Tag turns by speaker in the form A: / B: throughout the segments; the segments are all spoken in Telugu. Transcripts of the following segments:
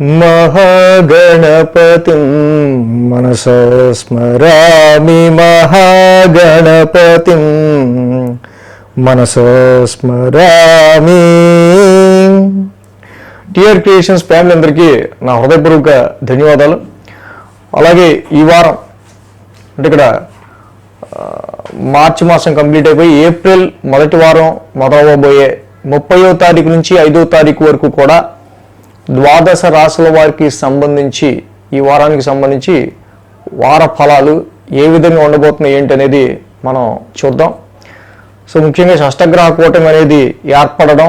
A: महागणपतिं मनसा स्मरामि महागणपतिं మనసా స్మరామి. టిఆర్ క్రియేషన్స్ ఫ్యామిలీ అందరికీ నా హృదయపూర్వక ధన్యవాదాలు. అలాగే ఈ వారం అంటే ఇక్కడ మార్చి మాసం కంప్లీట్ అయిపోయి ఏప్రిల్ మొదటి వారం మొదలవబోయే 30వ తారీఖు నుంచి 5వ తారీఖు వరకు కూడా ద్వాదశ రాశుల వారికి సంబంధించి ఈ వారానికి సంబంధించి వార ఫలాలు ఏ విధంగా ఉండబోతున్నాయి ఏంటి అనేది మనం చూద్దాం. సో ముఖ్యంగా షష్టగ్రహ కూటమి అనేది ఏర్పడడం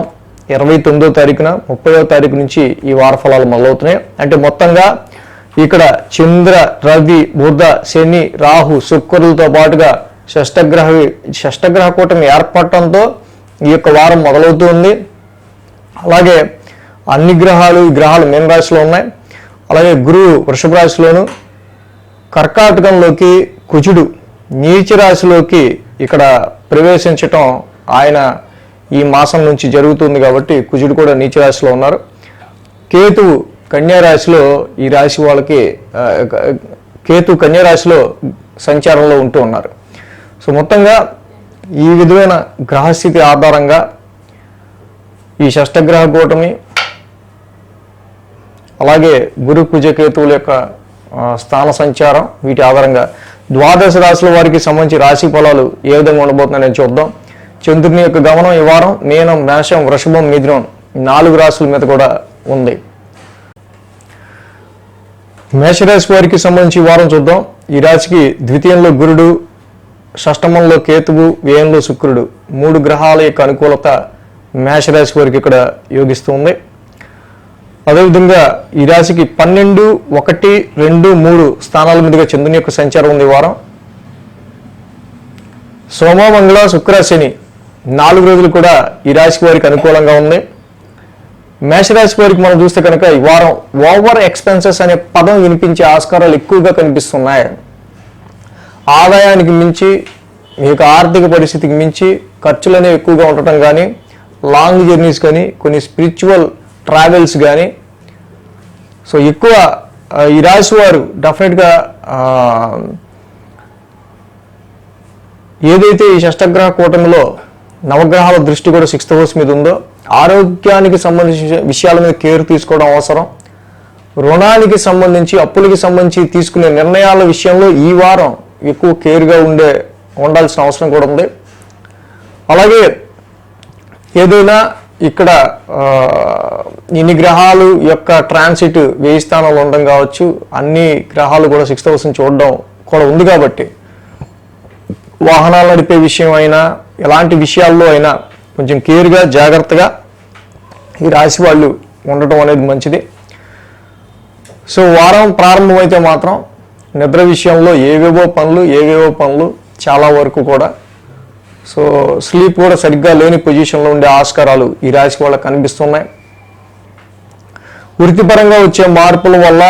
A: 29వ తారీఖున 30వ తారీఖు నుంచి ఈ వార ఫలాలు మొదలవుతున్నాయి. అంటే మొత్తంగా ఇక్కడ చంద్ర, రవి, బుధ, శని, రాహు, శుక్రులతో పాటుగా షష్టగ్రహ కూటమి ఏర్పడటంతో ఈ యొక్క వారం మొదలవుతుంది. అలాగే అన్ని గ్రహాలు మీనరాశిలో ఉన్నాయి. అలాగే గురువు వృషభ రాశిలోను, కర్కాటకంలోకి కుజుడు నీచ రాశిలోకి ఇక్కడ ప్రవేశించటం ఆయన ఈ మాసం నుంచి జరుగుతుంది కాబట్టి కుజుడు కూడా నీచ రాశిలో ఉన్నారు. కేతువు కన్యా రాశిలో ఈ రాశి వాళ్ళకి కేతు కన్యా రాశిలో సంచారంలో ఉంటూ ఉన్నారు. సో మొత్తంగా ఈ విధమైన గ్రహస్థితి ఆధారంగా ఈ షష్టగ్రహ కూటమి అలాగే గురు కుజ కేతువుల యొక్క స్థాన సంచారం వీటి ఆధారంగా ద్వాదశ రాశుల వారికి సంబంధించి రాశి ఫలాలు ఏ విధంగా ఉండబోతున్నాయని చూద్దాం. చంద్రుని యొక్క గమనం ఈ వారం మీనం, మేషం, వృషభం, మిథునం 4 రాశుల మీద కూడా ఉంది. మేషరాశి వారికి సంబంధించి ఈ వారం చూద్దాం. ఈ రాశికి ద్వితీయంలో గురుడు, షష్టమంలో కేతువు, వ్యయంలో శుక్రుడు 3 గ్రహాల యొక్క అనుకూలత మేషరాశి వారికి ఇక్కడ యోగిస్తుంది. అదేవిధంగా ఈ రాశికి 12, 1, 2, 3 స్థానాల మీదుగా చంద్రుని యొక్క సంచారం ఉంది ఈ వారం. సోమ, మంగళ, శుక్ర, శని 4 రోజులు కూడా ఈ రాశికి వారికి అనుకూలంగా ఉంది. మేషరాశి వారికి మనం చూస్తే కనుక ఈ వారం ఓవర్ ఎక్స్పెన్సెస్ అనే పదం వినిపించే ఆస్కారాలు ఎక్కువగా కనిపిస్తున్నాయి. ఆదాయానికి మించి మీ యొక్క ఆర్థిక పరిస్థితికి మించి ఖర్చులు అనేవి ఎక్కువగా ఉండటం కానీ, లాంగ్ జర్నీస్ కానీ, కొన్ని స్పిరిచువల్ ట్రావెల్స్ కానీ, సో ఎక్కువ ఈ రాశి వారు డెఫినెట్గా ఏదైతే ఈ షష్టగ్రహ కూటమిలో నవగ్రహాల దృష్టి కూడా 6th హౌస్ మీద ఉందో ఆరోగ్యానికి సంబంధించిన విషయాల మీద కేర్ తీసుకోవడం అవసరం. రుణానికి సంబంధించి, అప్పులకి సంబంధించి తీసుకునే నిర్ణయాల విషయంలో ఈ వారం ఎక్కువ కేర్గా ఉండాల్సిన అవసరం కూడా ఉంది. అలాగే ఏదైనా ఇక్కడ ఇన్ని గ్రహాలు యొక్క ట్రాన్సిట్ 1000 స్థానాలు ఉండడం కావచ్చు, అన్ని గ్రహాలు కూడా 6th హౌస్ చూడడం కూడా ఉంది కాబట్టి వాహనాలు నడిపే విషయం అయినా ఎలాంటి విషయాల్లో అయినా కొంచెం కేర్గా, జాగ్రత్తగా ఈ రాశి వాళ్ళు ఉండటం అనేది మంచిది. సో వారం ప్రారంభమైతే మాత్రం నిద్ర విషయంలో ఏవేవో పనులు చాలా వరకు కూడా, సో స్లీప్ కూడా సరిగ్గా లేని పొజిషన్లో ఉండే ఆస్కారాలు ఈ రాశి వాళ్ళకి కనిపిస్తున్నాయి. వృత్తిపరంగా వచ్చే మార్పుల వల్ల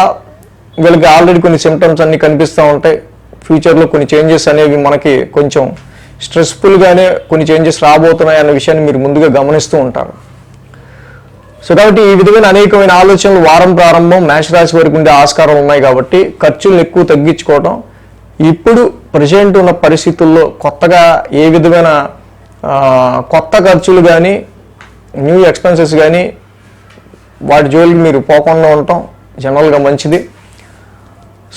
A: వీళ్ళకి ఆల్రెడీ కొన్ని సిమ్టమ్స్ అన్నీ కనిపిస్తూ ఉంటాయి. ఫ్యూచర్లో కొన్ని చేంజెస్ అనేవి మనకి కొంచెం స్ట్రెస్ఫుల్గానే కొన్ని చేంజెస్ రాబోతున్నాయి అన్న విషయాన్ని మీరు ముందుగా గమనిస్తూ ఉంటారు. సో కాబట్టి ఈ విధమైన అనేకమైన ఆలోచనలు వారం ప్రారంభం మేషరాశి వారికి ఉండే ఆస్కారాలు ఉన్నాయి కాబట్టి ఖర్చులను ఎక్కువ తగ్గించుకోవడం, ఇప్పుడు ప్రజెంట్ ఉన్న పరిస్థితుల్లో కొత్తగా ఏ విధమైన కొత్త ఖర్చులు కానీ, న్యూ ఎక్స్పెన్సెస్ కానీ వాటి జోలికి మీరు పోకుండా ఉండటం జనరల్గా మంచిది.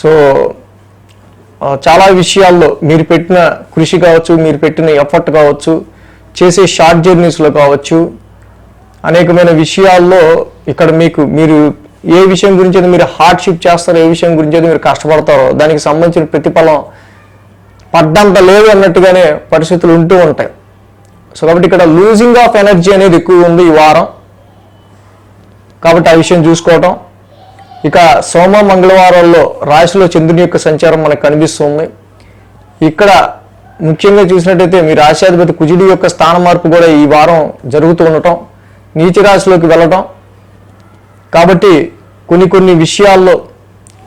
A: సో చాలా విషయాల్లో మీరు పెట్టిన కృషి కావచ్చు, మీరు పెట్టిన ఎఫర్ట్ కావచ్చు, చేసే షార్ట్ జర్నీస్లో కావచ్చు, అనేకమైన విషయాల్లో ఇక్కడ మీరు ఏ విషయం గురించి అయితే మీరు హార్డ్షిప్ చేస్తారో, ఏ విషయం గురించి అయితే మీరు కష్టపడతారో దానికి సంబంధించిన ప్రతిఫలం పడ్డంత లేదు అన్నట్టుగానే పరిస్థితులు ఉంటూ ఉంటాయి. సో కాబట్టి ఇక్కడ లూజింగ్ ఆఫ్ ఎనర్జీ అనేది ఎక్కువ ఉంది ఈ వారం, కాబట్టి ఆ విషయం చూసుకోవటం. ఇక సోమ, మంగళవారాల్లో రాశిలో చంద్రుని యొక్క సంచారం మనకు కనిపిస్తుంది. ఇక్కడ ముఖ్యంగా చూసినట్టయితే మీ రాశ్యాధిపతి కుజుడి యొక్క స్థాన మార్పు కూడా ఈ వారం జరుగుతూ ఉండటం, నీచ రాశిలోకి వెళ్ళటం. కాబట్టి కొన్ని విషయాల్లో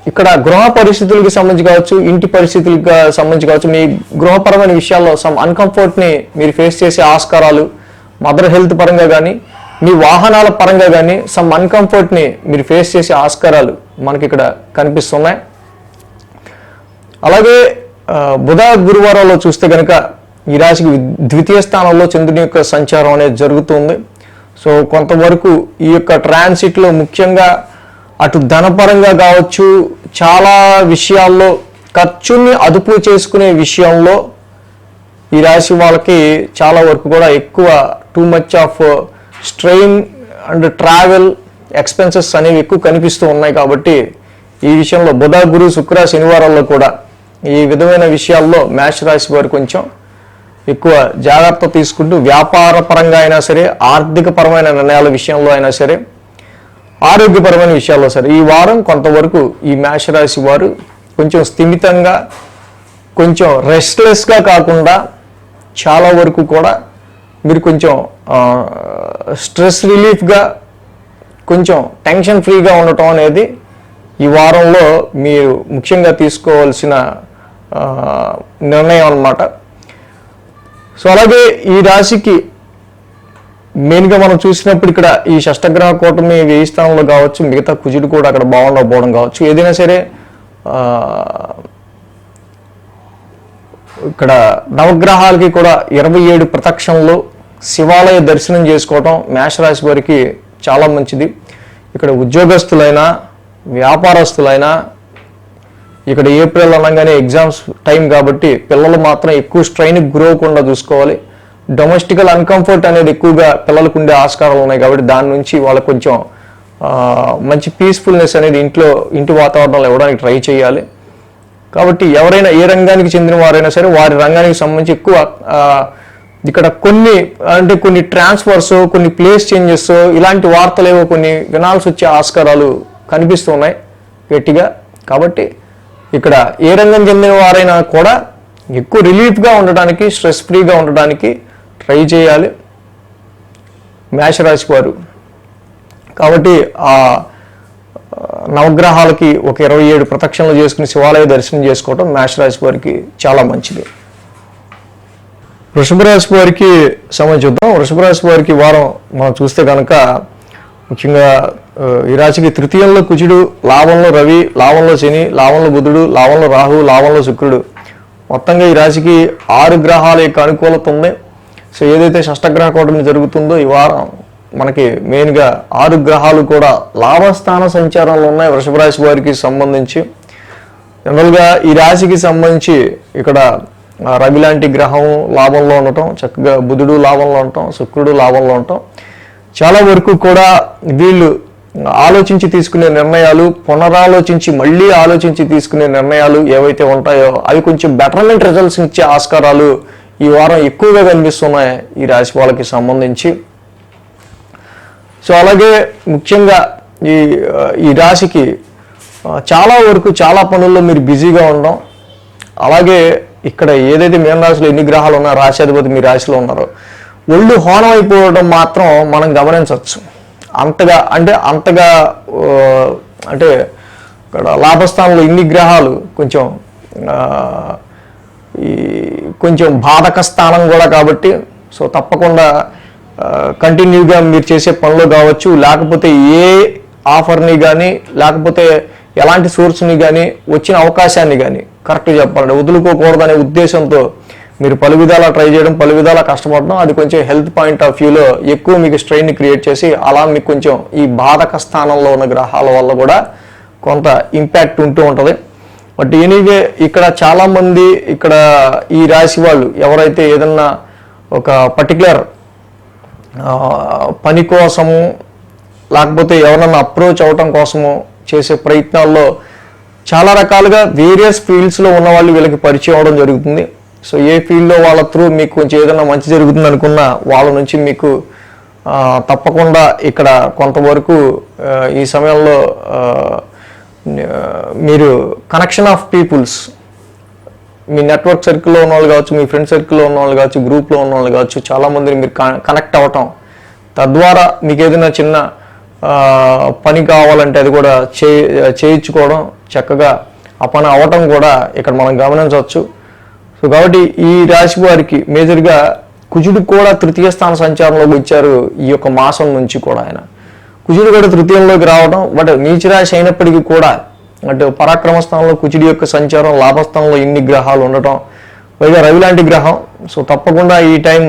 A: ఇక్కడ గృహ పరిస్థితులకు సంబంధించి కావచ్చు, ఇంటి పరిస్థితులకు సంబంధించి కావచ్చు, మీ గృహపరమైన విషయాల్లో సమ్ అన్కంఫర్ట్ని మీరు ఫేస్ చేసే ఆస్కారాలు, మదర్ హెల్త్ పరంగా కానీ మీ వాహనాల పరంగా కానీ సమ్ అన్కంఫర్ట్ని మీరు ఫేస్ చేసే ఆస్కారాలు మనకి ఇక్కడ కనిపిస్తున్నాయి. అలాగే బుధ గురువారాల్లో చూస్తే కనుక ఈ రాశికి ద్వితీయ స్థానంలో చంద్రుని యొక్క సంచారం అనేది జరుగుతుంది. సో కొంతవరకు ఈ యొక్క ట్రాన్సిట్లో ముఖ్యంగా అటు ధనపరంగా కావచ్చు, చాలా విషయాల్లో ఖర్చుని అదుపు చేసుకునే విషయంలో ఈ రాశి వాళ్ళకి చాలా వరకు కూడా ఎక్కువ too much of strain and travel expenses అనేవి ఎక్కువ కనిపిస్తూ ఉన్నాయి. కాబట్టి ఈ విషయంలో బుధ గురు శుక్ర శనివారాల్లో కూడా ఈ విధమైన విషయాల్లో మేష రాశి వారు కొంచెం ఎక్కువ జాగ్రత్త తీసుకుంటూ వ్యాపార పరంగా అయినా సరే, ఆర్థిక పరమైన నిర్ణయాల విషయంలో అయినా సరే, ఆరోగ్యపరమైన విషయాల్లో సరే ఈ వారం కొంతవరకు ఈ మేష రాశి వారు కొంచెం స్థిమితంగా, కొంచెం రెస్ట్లెస్గా కాకుండా చాలా వరకు కూడా మీరు కొంచెం స్ట్రెస్ రిలీఫ్గా, కొంచెం టెన్షన్ ఫ్రీగా ఉండటం అనేది ఈ వారంలో మీరు ముఖ్యంగా తీసుకోవాల్సిన నిర్ణయం అన్నమాట. సో అలాగే ఈ రాశికి మెయిన్గా మనం చూసినప్పుడు ఇక్కడ ఈ షష్టగ్రహ కూటమి 1000 స్థానంలో కావచ్చు, మిగతా కుజుడు కూడా అక్కడ బాగుండకపోవడం కావచ్చు, ఏదైనా సరే ఇక్కడ నవగ్రహాలకి కూడా 27 ప్రదక్షిణలు శివాలయ దర్శనం చేసుకోవటం మేషరాశి వారికి చాలా మంచిది. ఇక్కడ ఉద్యోగస్తులైనా, వ్యాపారస్తులైనా, ఇక్కడ ఏప్రిల్ అనగానే ఎగ్జామ్స్ టైం కాబట్టి పిల్లలు మాత్రం ఎక్కువ స్ట్రెయిన్కి గురవకుండా చూసుకోవాలి. డొమెస్టికల్ అన్కంఫర్ట్ అనేది ఎక్కువగా పిల్లలకు ఉండే ఆస్కారాలు ఉన్నాయి కాబట్టి దాని నుంచి వాళ్ళకు కొంచెం మంచి పీస్ఫుల్నెస్ అనేది ఇంటి వాతావరణంలో ఇవ్వడానికి ట్రై చేయాలి. కాబట్టి ఎవరైనా ఏ రంగానికి చెందిన వారైనా సరే వారి రంగానికి సంబంధించి ఎక్కువ ఇక్కడ కొన్ని ట్రాన్స్ఫర్స్, కొన్ని ప్లేస్ చేంజెస్, ఇలాంటి వార్తలు ఏవో కొన్ని వినాల్సి వచ్చే ఆస్కారాలు కనిపిస్తున్నాయి గట్టిగా. కాబట్టి ఇక్కడ ఏ రంగం చెందిన వారైనా కూడా ఎక్కువ రిలీఫ్గా ఉండడానికి, స్ట్రెస్ ఫ్రీగా ఉండడానికి ట్రై చేయాలి మేషరాశి వారు. కాబట్టి ఆ నవగ్రహాలకి ఒక 27 ప్రదక్షిణలు చేసుకుని శివాలయ దర్శనం చేసుకోవటం మేషరాశి వారికి చాలా మంచిది. వృషభ రాశి వారికి సంబంధించుద్దాం. వృషభ రాశి వారికి వారం మనం చూస్తే కనుక ముఖ్యంగా ఈ రాశికి తృతీయంలో కుజుడు, లాభంలో రవి, లాభంలో శని, లాభంలో బుధుడు, లాభంలో రాహు, లాభంలో శుక్రుడు, మొత్తంగా ఈ రాశికి 6 గ్రహాల యొక్క అనుకూలత ఉంది. సో ఏదైతే షష్టగ్రహ కూటమి జరుగుతుందో ఈ వారం మనకి మెయిన్గా 6 గ్రహాలు కూడా లాభస్థాన సంచారంలో ఉన్నాయి వృషభ రాశి వారికి సంబంధించి. జనరల్గా ఈ రాశికి సంబంధించి ఇక్కడ రవి లాంటి గ్రహం లాభంలో ఉండటం, చక్కగా బుధుడు లాభంలో ఉండటం, శుక్రుడు లాభంలో ఉండటం, చాలా వరకు కూడా వీళ్ళు ఆలోచించి తీసుకునే నిర్ణయాలు, పునరాలోచించి మళ్ళీ ఆలోచించి తీసుకునే నిర్ణయాలు ఏవైతే ఉంటాయో అవి కొంచెం బెటర్మెంట్ రిజల్ట్స్ ఇచ్చే ఆస్కారాలు ఈ వారం ఎక్కువగా కనిపిస్తున్నాయి ఈ రాశి వాళ్ళకి సంబంధించి. సో అలాగే ముఖ్యంగా ఈ రాశికి చాలా వరకు చాలా పనుల్లో మీరు బిజీగా ఉండడం, అలాగే ఇక్కడ ఏదైతే మీనరాశిలో ఎన్ని గ్రహాలు ఉన్నాయో రాశ్యాధిపతి మీ రాశిలో ఉన్నారో ఒళ్ళు హోనం అయిపోవడం మాత్రం మనం గమనించవచ్చు. అంతగా అంటే ఇక్కడ లాభస్థానంలో ఇన్ని గ్రహాలు కొంచెం బాధక స్థానం కూడా కాబట్టి సో తప్పకుండా కంటిన్యూగా మీరు చేసే పనులు కావచ్చు, లేకపోతే ఏ ఆఫర్ని కానీ, లేకపోతే ఎలాంటి సోర్స్ని కానీ, వచ్చిన అవకాశాన్ని కానీ కరెక్ట్గా చెప్పాలంటే వదులుకోకూడదనే ఉద్దేశంతో మీరు పలు విధాలా ట్రై చేయడం, పలు విధాలా కష్టపడడం, అది కొంచెం హెల్త్ పాయింట్ ఆఫ్ వ్యూలో ఎక్కువ మీకు స్ట్రెయిన్ని క్రియేట్ చేసి అలా మీకు కొంచెం ఈ బాధక స్థానంలో ఉన్న గ్రహాల వల్ల కూడా కొంత ఇంపాక్ట్ ఉంటూ ఉంటుంది. బట్ ఎనీవే ఇక్కడ చాలామంది ఇక్కడ ఈ రాశి వాళ్ళు ఎవరైతే ఏదన్నా ఒక పర్టికులర్ పని కోసము లేకపోతే ఎవరన్నా అప్రోచ్ అవటం కోసము చేసే ప్రయత్నాల్లో చాలా రకాలుగా వేరియస్ ఫీల్డ్స్లో ఉన్న వాళ్ళు వీళ్ళకి పరిచయం అవడం జరుగుతుంది. సో ఏ ఫీల్డ్లో వాళ్ళ త్రూ మీకు కొంచెం ఏదైనా మంచి జరుగుతుంది అనుకున్నా వాళ్ళ నుంచి మీకు తప్పకుండా ఇక్కడ కొంతవరకు ఈ సమయంలో మీరు కనెక్షన్ ఆఫ్ పీపుల్స్, మీ నెట్వర్క్ సర్కిల్లో ఉన్న వాళ్ళు కావచ్చు, మీ ఫ్రెండ్ సర్కిల్లో ఉన్న వాళ్ళు కావచ్చు, గ్రూప్లో ఉన్న వాళ్ళు కావచ్చు, చాలామందిని మీరు కనెక్ట్ అవ్వటం, తద్వారా మీకు ఏదైనా చిన్న పని కావాలంటే అది కూడా చేయించుకోవడం, చక్కగా ఆ పని అవ్వటం కూడా ఇక్కడ మనం గమనించవచ్చు. సో కాబట్టి ఈ రాశి వారికి మేజర్గా కుజుడు కూడా తృతీయ స్థాన సంచారంలోకి వచ్చారు ఈ యొక్క మాసం నుంచి కూడా ఆయన. కుజుడు కూడా తృతీయంలోకి రావడం, బట్ నీచరాశి అయినప్పటికీ కూడా అటు పరాక్రమ స్థానంలో కుజుడి యొక్క సంచారం, లాభస్థానంలో ఇన్ని గ్రహాలు ఉండటం, పైగా రవి లాంటి గ్రహం. సో తప్పకుండా ఈ టైం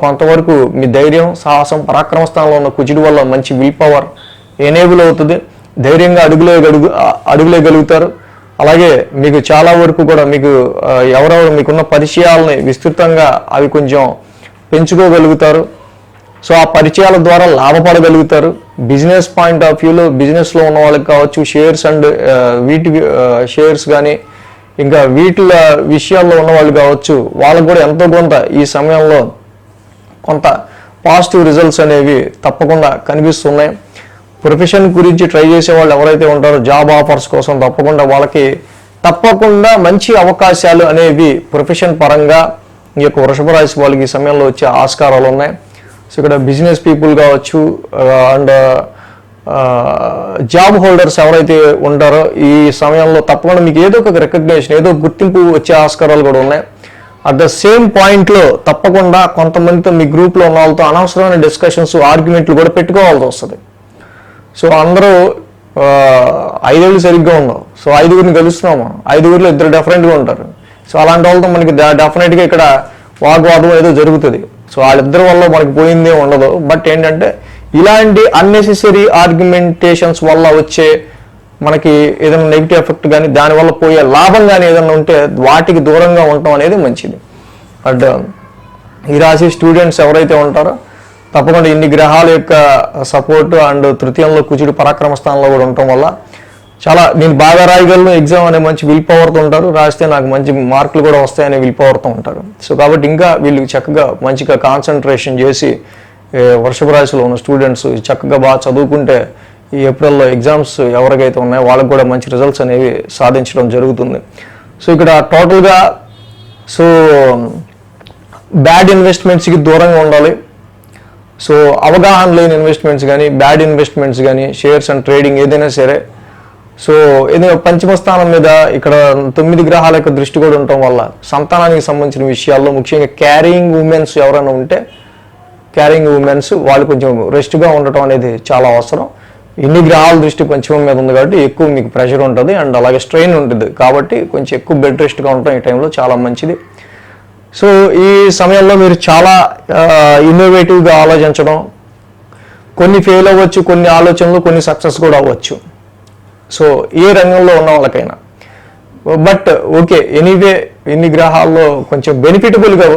A: కొంతవరకు మీ ధైర్యం, సాహసం, పరాక్రమ స్థానంలో ఉన్న కుజుడి వల్ల మంచి విల్ పవర్ ఎనేబుల్ అవుతుంది. ధైర్యంగా అడుగులేయగలుగుతారు. అలాగే మీకు చాలా వరకు కూడా మీకు ఎవరెవరు మీకున్న పరిచయాలని విస్తృతంగా అవి కొంచెం పెంచుకోగలుగుతారు. సో ఆ పరిచయాల ద్వారా లాభపడగలుగుతారు. బిజినెస్ పాయింట్ ఆఫ్ వ్యూలో బిజినెస్లో ఉన్న వాళ్ళకి కావచ్చు, షేర్స్ అండ్ వీటి షేర్స్ కానీ ఇంకా వీటి విషయాల్లో ఉన్న వాళ్ళు కావచ్చు, వాళ్ళకు కూడా ఎంతో కొంత ఈ సమయంలో కొంత పాజిటివ్ రిజల్ట్స్ అనేవి తప్పకుండా కనిపిస్తున్నాయి. ప్రొఫెషన్ గురించి ట్రై చేసే వాళ్ళు ఎవరైతే ఉంటారో జాబ్ ఆఫర్స్ కోసం తప్పకుండా మంచి అవకాశాలు అనేవి ప్రొఫెషన్ పరంగా ఈ యొక్క వృషభ రాశి వాళ్ళకి ఈ సమయంలో వచ్చే ఆస్కారాలు ఉన్నాయి. సో ఇక్కడ బిజినెస్ పీపుల్ కావచ్చు అండ్ జాబ్ హోల్డర్స్ ఎవరైతే ఉంటారో ఈ సమయంలో తప్పకుండా మీకు ఏదో ఒక రికగ్నేషన్, ఏదో గుర్తింపు వచ్చే ఆస్కారాలు కూడా ఉన్నాయి. అట్ ద సేమ్ పాయింట్లో తప్పకుండా కొంతమందితో మీ గ్రూప్లో ఉన్న వాళ్ళతో అనవసరమైన డిస్కషన్స్, ఆర్గ్యుమెంట్లు కూడా పెట్టుకోవాల్సి వస్తుంది. సో అందరూ 5 ఏళ్ళు సరిగ్గా ఉండవు. సో 5గురిని కలుస్తున్నాము, 5గురిలో 2 డిఫరెంట్గా ఉంటారు. సో అలాంటి వాళ్ళతో మనకి డెఫినెట్గా ఇక్కడ వాగ్వాదం ఏదో జరుగుతుంది. సో వాళ్ళిద్దరి వల్ల మనకి పోయిందే ఉండదు. బట్ ఏంటంటే ఇలాంటి అన్నెసెసరీ ఆర్గ్యుమెంటేషన్స్ వల్ల వచ్చే మనకి ఏదైనా నెగిటివ్ ఎఫెక్ట్ కానీ దానివల్ల పోయే లాభం కానీ ఏదైనా ఉంటే వాటికి దూరంగా ఉండటం అనేది మంచిది. బట్ ఈ రాశి స్టూడెంట్స్ ఎవరైతే ఉంటారో తప్పకుండా ఇన్ని గ్రహాల యొక్క సపోర్టు అండ్ తృతీయంలో కుజుడు పరాక్రమ స్థానంలో కూడా ఉండటం వల్ల చాలా నేను బాగా రాయగలను ఎగ్జామ్ అనే మంచి విల్ పవర్తో ఉంటారు. రాస్తే నాకు మంచి మార్కులు కూడా వస్తాయనే విల్ పవర్తో ఉంటారు. సో కాబట్టి ఇంకా వీళ్ళు చక్కగా మంచిగా కాన్సన్ట్రేషన్ చేసి వృషభ రాశిలో ఉన్న స్టూడెంట్స్ చక్కగా బాగా చదువుకుంటే ఈ ఏప్రిల్లో ఎగ్జామ్స్ ఎవరికైతే ఉన్నాయో వాళ్ళకి కూడా మంచి రిజల్ట్స్ అనేవి సాధించడం జరుగుతుంది. సో ఇక్కడ టోటల్గా సో బ్యాడ్ ఇన్వెస్ట్మెంట్స్కి దూరంగా ఉండాలి. సో అవగాహన లేని ఇన్వెస్ట్మెంట్స్ కానీ, బ్యాడ్ ఇన్వెస్ట్మెంట్స్ కానీ, షేర్స్ అండ్ ట్రేడింగ్ ఏదైనా సరే. సో ఏదైనా పంచమ స్థానం మీద ఇక్కడ 9 గ్రహాల యొక్క దృష్టి కూడా ఉండటం వల్ల సంతానానికి సంబంధించిన విషయాల్లో ముఖ్యంగా క్యారింగ్ ఉమెన్స్ ఎవరైనా ఉంటే వాళ్ళు కొంచెం రెస్ట్గా ఉండటం అనేది చాలా అవసరం. ఇన్ని గ్రహాల దృష్టి పంచమం మీద ఉంది కాబట్టి ఎక్కువ మీకు ప్రెషర్ ఉంటుంది అండ్ అలాగే స్ట్రెయిన్ ఉంటుంది. కాబట్టి కొంచెం ఎక్కువ బెడ్ రెస్ట్గా ఉండటం ఈ టైంలో చాలా మంచిది. సో ఈ సమయంలో మీరు చాలా ఇన్నోవేటివ్గా ఆలోచించడం, కొన్ని ఫెయిల్ అవ్వచ్చు, కొన్ని ఆలోచనలు కొన్ని సక్సెస్ కూడా అవ్వచ్చు. సో ఏ రంగంలో ఉన్న వాళ్ళకైనా బట్ ఓకే ఎనీవే ఇన్ని గ్రహాల్లో కొంచెం బెనిఫిటబుల్గా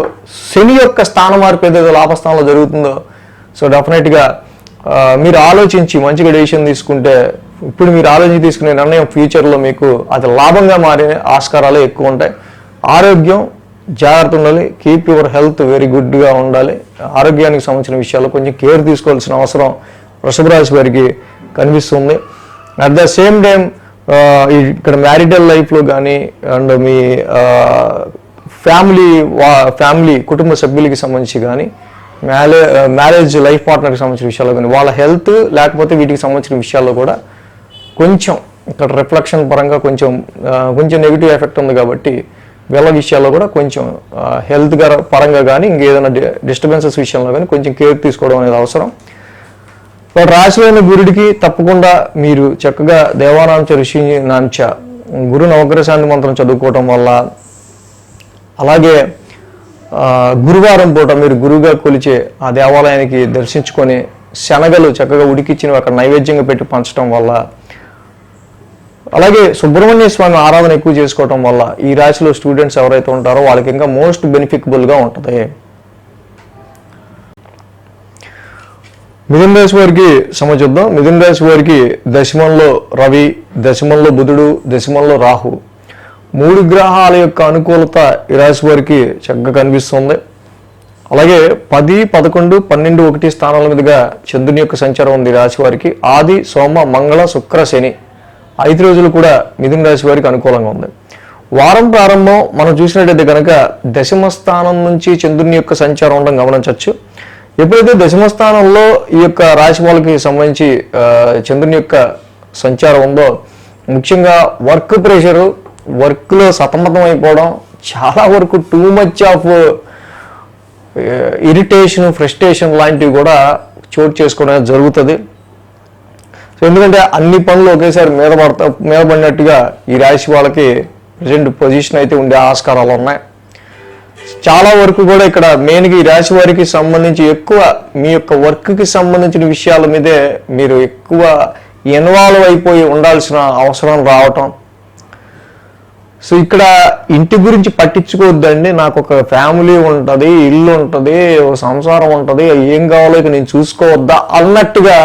A: శని యొక్క స్థాన మార్పు ఏదైతే లాభస్థానంలో జరుగుతుందో సో డెఫినెట్గా మీరు ఆలోచించి మంచిగా డెసిషన్ తీసుకుంటే ఇప్పుడు మీరు ఆలోచించి తీసుకునే నిర్ణయం ఫ్యూచర్లో మీకు అది లాభంగా మారే ఆస్కారాలు ఎక్కువ ఉంటాయి. ఆరోగ్యం జాగ్రత్త ఉండాలి. కీప్ యువర్ హెల్త్ వెరీ గుడ్గా ఉండాలి. ఆరోగ్యానికి సంబంధించిన విషయాల్లో కొంచెం కేర్ తీసుకోవాల్సిన అవసరం వృషభ రాశి వారికి కనిపిస్తుంది. అట్ ద సేమ్ టైం ఇక్కడ మ్యారిటల్ లైఫ్లో కానీ అండ్ మీ ఫ్యామిలీ కుటుంబ సభ్యులకి సంబంధించి కానీ మ్యారేజ్ లైఫ్ పార్ట్నర్కి సంబంధించిన విషయాల్లో కానీ వాళ్ళ హెల్త్ లేకపోతే వీటికి సంబంధించిన విషయాల్లో కూడా కొంచెం ఇక్కడ రిఫ్లెక్షన్ పరంగా కొంచెం నెగిటివ్ ఎఫెక్ట్ ఉంది. కాబట్టి వీళ్ళ విషయాల్లో కూడా కొంచెం హెల్త్ పరంగా కానీ ఇంకేదైనా డిస్టర్బెన్సెస్ విషయంలో కానీ కొంచెం కేర్ తీసుకోవడం అనేది అవసరం. బట్ రాశిలోని గురుడికి తప్పకుండా మీరు చక్కగా దేవానాంచ ఋషి నాంచ గురు నవగ్రహ శాంతి మంత్రం చదువుకోవటం వల్ల, అలాగే గురువారం పూట మీరు గురువుగా కొలిచే ఆ దేవాలయానికి దర్శించుకొని శనగలు చక్కగా ఉడికిచ్చినవి అక్కడ నైవేద్యంగా పెట్టి పంచడం వల్ల, అలాగే సుబ్రహ్మణ్య స్వామి ఆరాధన ఎక్కువ చేసుకోవటం వల్ల ఈ రాశిలో స్టూడెంట్స్ ఎవరైతే ఉంటారో వాళ్ళకి ఇంకా మోస్ట్ బెనిఫిటబుల్గా ఉంటుంది. మిథున రాశి వారికి చూద్దాం. మిథున రాశి వారికి దశమంలో రవి, దశమంలో బుధుడు, దశమంలో రాహు 3 గ్రహాల యొక్క అనుకూలత ఈ రాశి వారికి చక్కగా కనిపిస్తుంది. అలాగే 10, 11, 12, 1 స్థానాల మీదుగా చంద్రుని యొక్క సంచారం ఉంది రాశి వారికి. ఆది, సోమ, మంగళ, శుక్ర, శని 5 రోజులు కూడా మిథున రాశి వారికి అనుకూలంగా ఉంది. వారం ప్రారంభం మనం చూసినట్టయితే కనుక దశమ స్థానం నుంచి చంద్రుని యొక్క సంచారం ఉండడం గమనించవచ్చు. ఎప్పుడైతే దశమ స్థానంలో ఈ యొక్క రాశి వాళ్ళకి సంబంధించి చంద్రుని యొక్క సంచారం ఉందో ముఖ్యంగా వర్క్ ప్రెషరు, వర్క్లో సతమతం అయిపోవడం, చాలా వరకు too much of irritation, frustration లాంటివి కూడా చోటు చేసుకోవడం జరుగుతుంది. సో ఎందుకంటే అన్ని పనులు ఒకేసారి మీద పడినట్టుగా ఈ రాశి వాళ్ళకి ప్రజెంట్ పొజిషన్ అయితే ఉండే ఆస్కారాలు ఉన్నాయి. చాలా వరకు కూడా ఇక్కడ మెయిన్గా ఈ రాశి వారికి సంబంధించి ఎక్కువ మీ యొక్క వర్క్కి సంబంధించిన విషయాల మీదే మీరు ఎక్కువ ఇన్వాల్వ్ అయిపోయి ఉండాల్సిన అవసరం రావటం. సో ఇక్కడ ఇంటి గురించి పట్టించుకోవద్దండి, నాకు ఒక ఫ్యామిలీ ఉంటుంది, ఇల్లు ఉంటుంది, ఒక సంసారం ఉంటుంది, ఏం కావాలో ఇక నేను చూసుకోవద్దా అన్నట్టుగా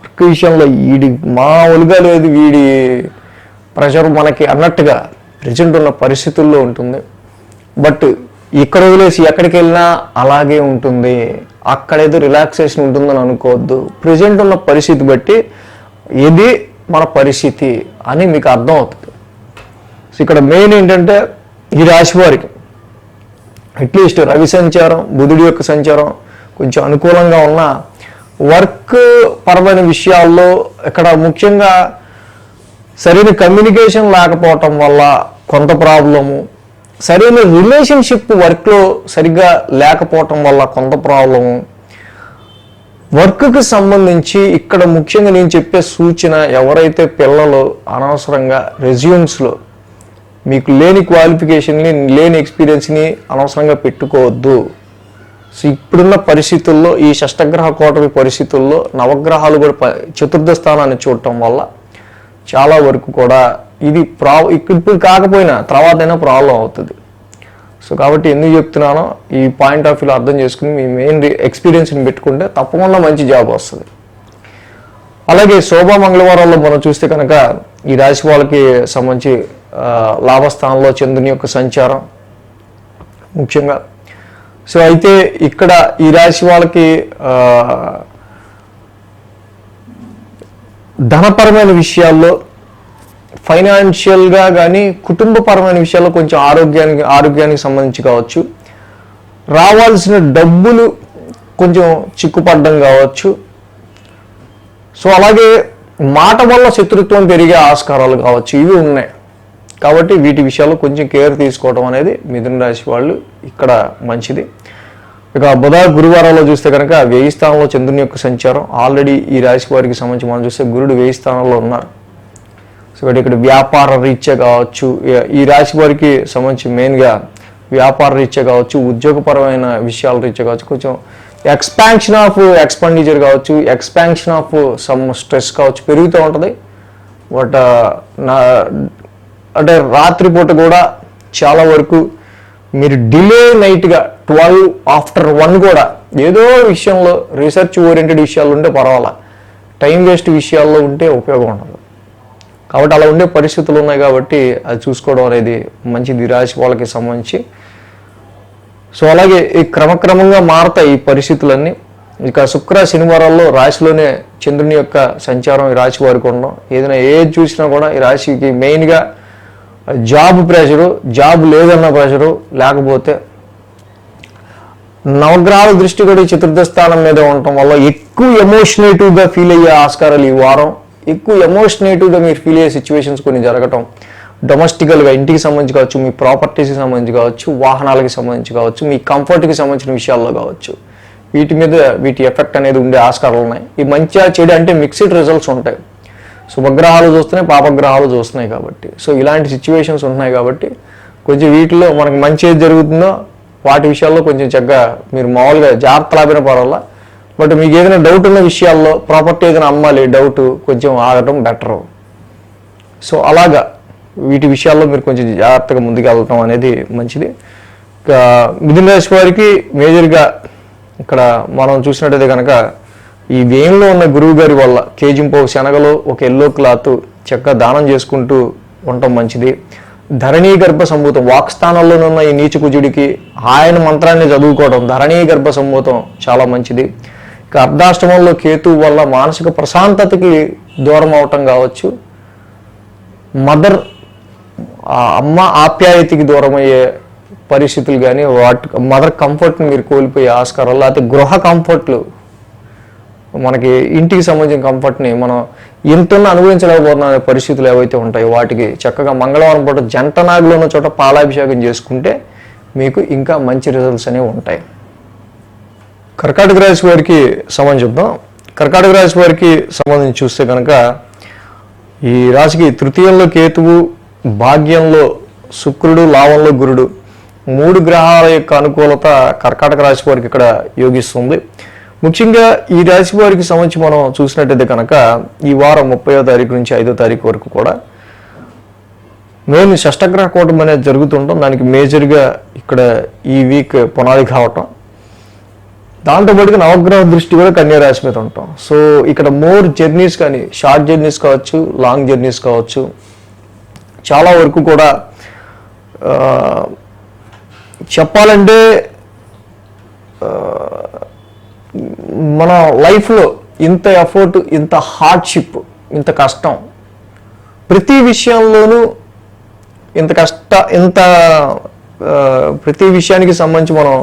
A: వర్క్ విషయంలో వీడి మామూలుగా లేదు, వీడి ప్రెషర్ మనకి అన్నట్టుగా ప్రజెంట్ ఉన్న పరిస్థితుల్లో ఉంటుంది. బట్ ఇక్కడ వదిలేసి ఎక్కడికి వెళ్ళినా అలాగే ఉంటుంది, అక్కడేదో రిలాక్సేషన్ ఉంటుందని అనుకోవద్దు. ప్రజెంట్ ఉన్న పరిస్థితి బట్టి ఇది మన పరిస్థితి అని మీకు అర్థం అవుతుంది. సో ఇక్కడ మెయిన్ ఏంటంటే ఈ రాశి వారికి అట్లీస్ట్ రవి సంచారం, బుధుడి యొక్క సంచారం కొంచెం అనుకూలంగా ఉన్న వర్క్ పరమైన విషయాల్లో ఇక్కడ ముఖ్యంగా సరైన కమ్యూనికేషన్ లేకపోవటం వల్ల కొంత ప్రాబ్లము, సరైన రిలేషన్షిప్ వర్క్లో సరిగ్గా లేకపోవటం వల్ల కొంత ప్రాబ్లము, వర్క్కి సంబంధించి ఇక్కడ ముఖ్యంగా నేను చెప్పే సూచన, ఎవరైతే పిల్లలు అనవసరంగా రెజ్యూమ్స్లో మీకు లేని క్వాలిఫికేషన్ని, లేని ఎక్స్పీరియన్స్ని అనవసరంగా పెట్టుకోవద్దు. సో ఇప్పుడున్న పరిస్థితుల్లో, ఈ షష్టగ్రహ కూటమి పరిస్థితుల్లో నవగ్రహాలు కూడా చతుర్థ స్థానాన్ని చూడటం వల్ల చాలా వరకు కూడా ఇది ఇప్పుడు కాకపోయినా తర్వాతైనా ప్రాబ్లం అవుతుంది. సో కాబట్టి ఎందుకు చెప్తున్నానో ఈ పాయింట్ ఆఫ్ వ్యూలో అర్థం చేసుకుని మీ మెయిన్ ఎక్స్పీరియన్స్ని పెట్టుకుంటే తప్పకుండా మంచి జాబ్ వస్తుంది. అలాగే శోభా మంగళవారాల్లో మనం చూస్తే కనుక ఈ రాశి వాళ్ళకి సంబంధించి లాభస్థానంలో చంద్రుని యొక్క సంచారం ముఖ్యంగా. సో అయితే ఇక్కడ ఈ రాశి వాళ్ళకి ధనపరమైన విషయాల్లో, ఫైనాన్షియల్గా కానీ కుటుంబపరమైన విషయాల్లో కొంచెం ఆరోగ్యానికి సంబంధించి కావచ్చు, రావాల్సిన డబ్బులు కొంచెం చిక్కుపడడం కావచ్చు. సో అలాగే మాట వల్ల శత్రుత్వం పెరిగే ఆస్కారాలు కావచ్చు, ఇవి ఉన్నాయి. కాబట్టి వీటి విషయాల్లో కొంచెం కేర్ తీసుకోవడం అనేది మిథున రాశి వాళ్ళు ఇక్కడ మంచిది. ఇక బుధ గురువారాల్లో చూస్తే కనుక వ్యయ స్థానంలో చంద్రుని యొక్క సంచారం, ఆల్రెడీ ఈ రాశి వారికి సంబంధించి మనం చూస్తే గురుడు వ్యయ స్థానంలో ఉన్నారు. సో ఇక్కడ వ్యాపార రీత్యా కావచ్చు, ఈ రాశి వారికి సంబంధించి మెయిన్గా వ్యాపార రీత్యా కావచ్చు, ఉద్యోగపరమైన విషయాల రీత్యా కావచ్చు, కొంచెం ఎక్స్పాన్షన్ ఆఫ్ ఎక్స్పెండిచర్ కావచ్చు, ఎక్స్పాన్షన్ ఆఫ్ సమ్ స్ట్రెస్ కావచ్చు పెరుగుతూ ఉంటుంది. బట్ అంటే రాత్రిపూట కూడా చాలా వరకు మీరు డిలే నైట్గా 12 after 1 కూడా ఏదో విషయంలో రీసెర్చ్ ఓరియంటెడ్ విషయాలు ఉంటే పర్వాలా, టైం వేస్ట్ విషయాల్లో ఉంటే ఉపయోగం ఉండదు. కాబట్టి అలా ఉండే పరిస్థితులు ఉన్నాయి కాబట్టి అది చూసుకోవడం అనేది మంచిది రాశి వాళ్ళకి సంబంధించి. సో అలాగే ఈ క్రమక్రమంగా మారుతాయి ఈ పరిస్థితులన్నీ. ఇక శుక్ర శనివారాల్లో రాశిలోనే చంద్రుని యొక్క సంచారం ఈ రాశి వారికి ఉండడం, ఏదైనా ఏది చూసినా కూడా ఈ రాశికి మెయిన్గా జాబ్ ప్రెషరు, జాబ్ లేదన్న ప్రెషరు, లేకపోతే నవగ్రహాల దృష్టి కూడా చతుర్థ స్థానం మీద ఉండటం వల్ల ఎక్కువ ఎమోషనేటివ్గా ఫీల్ అయ్యే ఆస్కారాలు ఈ వారం, ఎక్కువ ఎమోషనేటివ్గా మీరు ఫీల్ అయ్యే సిచ్యువేషన్స్ కొన్ని జరగటం, డొమెస్టికల్గా ఇంటికి సంబంధించి కావచ్చు, మీ ప్రాపర్టీస్కి సంబంధించి కావచ్చు, వాహనాలకి సంబంధించి కావచ్చు, మీ కంఫర్ట్కి సంబంధించిన విషయాల్లో కావచ్చు, వీటి మీద వీటి ఎఫెక్ట్ అనేది ఉండే ఆస్కారాలు ఉన్నాయి. ఈ మంచిగా చెడు అంటే మిక్స్డ్ రిజల్ట్స్ ఉంటాయి. శుభగ్రహాలు చూస్తున్నాయి, పాపగ్రహాలు చూస్తున్నాయి కాబట్టి. సో ఇలాంటి సిచ్యువేషన్స్ ఉంటున్నాయి కాబట్టి కొంచెం వీటిలో మనకు మంచి ఏది జరుగుతుందో వాటి విషయాల్లో కొంచెం చక్కగా మీరు మామూలుగా జాగ్రత్త లాభిన పర్వాలా. బట్ మీకు ఏదైనా డౌట్ ఉన్న విషయాల్లో, ప్రాపర్టీ ఏదైనా అమ్మాలి డౌట్, కొంచెం ఆగటం బెటరు. సో అలాగా వీటి విషయాల్లో మీరు కొంచెం జాగ్రత్తగా ముందుకు వెళ్ళటం అనేది మంచిది. ఇక మిథున రాశి వారికి మేజర్గా ఇక్కడ మనం చూసినట్టయితే కనుక ఈ వ్యయంలో ఉన్న గురువు గారి వల్ల కేజింపావు శనగలో ఒక ఎల్లో క్లాత్ చక్కగా దానం చేసుకుంటూ ఉండటం మంచిది. ధరణీ గర్భ సంభూతం, వాక్స్థానంలోనున్న ఈ నీచ కుజుడికి ఆయన మంత్రాన్ని చదువుకోవడం, ధరణీ గర్భ సంభూతం చాలా మంచిది. ఇక అర్ధాష్టమంలో కేతు వల్ల మానసిక ప్రశాంతతకి దూరం అవటం కావచ్చు, మదర్ అమ్మ ఆప్యాయతకి దూరం అయ్యే పరిస్థితులు కానీ, మదర్ కంఫర్ట్ని మీరు కోల్పోయే ఆస్కారాలు, లేకపోతే గృహ కంఫర్ట్లు, మనకి ఇంటికి సంబంధించిన కంఫర్ట్ని మనం ఎంతన్నా అనుభవించలేకపోతున్న పరిస్థితులు ఏవైతే ఉంటాయో వాటికి చక్కగా మంగళవారం పూట జంట నాగులు ఉన్న చోట పాలాభిషేకం చేసుకుంటే మీకు ఇంకా మంచి రిజల్ట్స్ అనేవి ఉంటాయి. కర్కాటక రాశి వారికి సంబంధించి చూద్దాం. కర్కాటక రాశి వారికి సంబంధించి చూస్తే కనుక ఈ రాశికి తృతీయంలో కేతువు, భాగ్యంలో శుక్రుడు, లాభంలో గురుడు, 3 గ్రహాల యొక్క అనుకూలత కర్కాటక రాశి వారికి ఇక్కడ యోగిస్తుంది. ముఖ్యంగా ఈ రాశి వారికి సంబంధించి మనం చూసినట్టయితే కనుక ఈ వారం 30వ తారీఖు నుంచి 5వ తారీఖు వరకు కూడా మెయిన్ షష్టగ్రహ కూటమి అనేది జరుగుతుంటాం. దానికి మేజర్గా ఇక్కడ ఈ వీక్ పునాది కావటం, దాంతోపాటుగా నవగ్రహ దృష్టి కూడా కన్యా రాశి మీద ఉంటాం. సో ఇక్కడ మోర్ జర్నీస్ కానీ, షార్ట్ జర్నీస్ కావచ్చు, లాంగ్ జర్నీస్ కావచ్చు, చాలా వరకు కూడా చెప్పాలంటే మన లైఫ్లో ఇంత ఎఫర్ట్, ఇంత హార్డ్షిప్, ఇంత కష్టం, ప్రతి విషయంలోనూ ప్రతి విషయానికి సంబంధించి మనం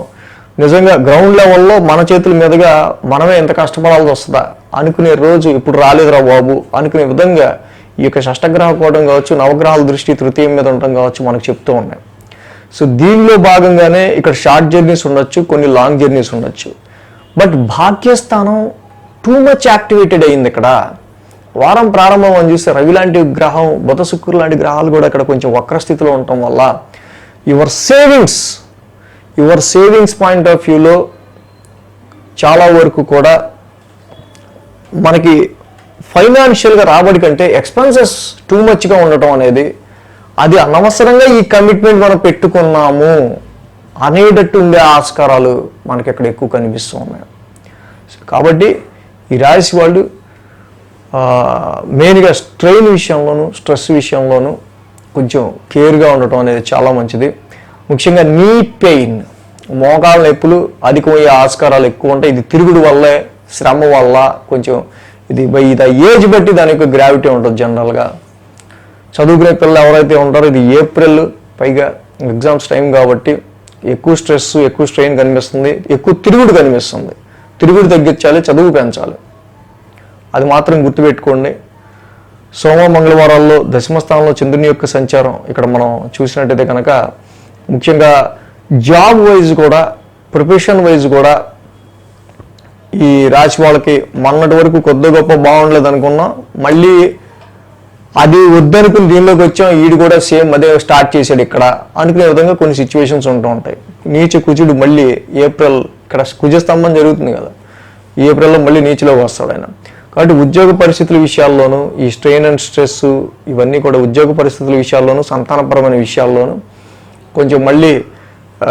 A: నిజంగా గ్రౌండ్ లెవెల్లో మన చేతుల మీదుగా మనమే ఎంత కష్టపడాల్సి వస్తుందా అనుకునే రోజు ఇప్పుడు రాలేదురా బాబు అనుకునే విధంగా ఈ యొక్క షష్టగ్రహ కూటం కావచ్చు, నవగ్రహాల దృష్టి తృతీయం మీద ఉండటం కావచ్చు మనకు చెప్తూ ఉన్నాయి. సో దీనిలో భాగంగానే ఇక్కడ షార్ట్ జర్నీస్ ఉండొచ్చు, కొన్ని లాంగ్ జర్నీస్ ఉండొచ్చు. బట్ భాగ్యస్థానం టూ మచ్ యాక్టివేటెడ్ అయింది. ఇక్కడ వారం ప్రారంభం అని చూస్తే రవి లాంటి గ్రహం, బుధ శుక్రుడు లాంటి గ్రహాలు కూడా ఇక్కడ కొంచెం వక్రస్థితిలో ఉండటం వల్ల యువర్ సేవింగ్స్ పాయింట్ ఆఫ్ వ్యూలో చాలా వరకు కూడా మనకి ఫైనాన్షియల్గా రాబడి కంటే ఎక్స్పెన్సెస్ టూ మచ్గా ఉండటం అనేది, అది అనవసరంగా ఈ కమిట్మెంట్ మనం పెట్టుకున్నాము అనేటట్టు ఉండే ఆస్కారాలు మనకి ఇక్కడ ఎక్కువ కనిపిస్తూ ఉన్నాయి. కాబట్టి ఈ రాశి వాళ్ళు మెయిన్గా స్ట్రెయిన్ విషయంలోనూ, స్ట్రెస్ విషయంలోనూ కొంచెం కేర్గా ఉండటం అనేది చాలా మంచిది. ముఖ్యంగా నీ పెయిన్, మోకాళ్ళ నొప్పులు అధికమయ్యే ఆస్కారాలు ఎక్కువ ఉంటాయి. ఇది తిరుగుడు వల్లే, శ్రమ వల్ల కొంచెం ఇది ఏజ్ బట్టి దాని యొక్క గ్రావిటీ ఉంటుంది. జనరల్గా చదువుకునే పిల్లలు ఎవరైతే ఉంటారో ఇది ఏప్రిల్, పైగా ఎగ్జామ్స్ టైం కాబట్టి ఎక్కువ స్ట్రెస్, ఎక్కువ స్ట్రెయిన్ కనిపిస్తుంది, ఎక్కువ తిరుగుడు కనిపిస్తుంది. తిరుగుడు తగ్గించాలి, చదువు పెంచాలి, అది మాత్రం గుర్తుపెట్టుకోండి. సోమ మంగళవారాల్లో దశమస్థానంలో చంద్రుని యొక్క సంచారం ఇక్కడ మనం చూసినట్టయితే కనుక ముఖ్యంగా జాబ్ వైజ్ కూడా, ప్రొఫెషన్ వైజ్ కూడా ఈ రాశి వాళ్ళకి మొన్నటి వరకు కొద్ది గొప్ప బాగుండలేదు అనుకున్నాం, మళ్ళీ అది వద్దనుకుని దీనిలోకి వచ్చాం, ఈడు కూడా సేమ్ అదే స్టార్ట్ చేశాడు ఇక్కడ అనుకునే విధంగా కొన్ని సిచ్యువేషన్స్ ఉంటూ ఉంటాయి. నీచ కుజుడు మళ్ళీ ఏప్రిల్, ఇక్కడ కుజస్తంభం జరుగుతుంది కదా, ఏప్రిల్లో మళ్ళీ నీచలోకి వస్తాడు ఆయన. కాబట్టి ఉద్యోగ పరిస్థితుల విషయాల్లోనూ, ఈ స్ట్రెయిన్ అండ్ స్ట్రెస్ ఇవన్నీ కూడా ఉద్యోగ పరిస్థితుల విషయాల్లోనూ, సంతానపరమైన విషయాల్లోనూ కొంచెం మళ్ళీ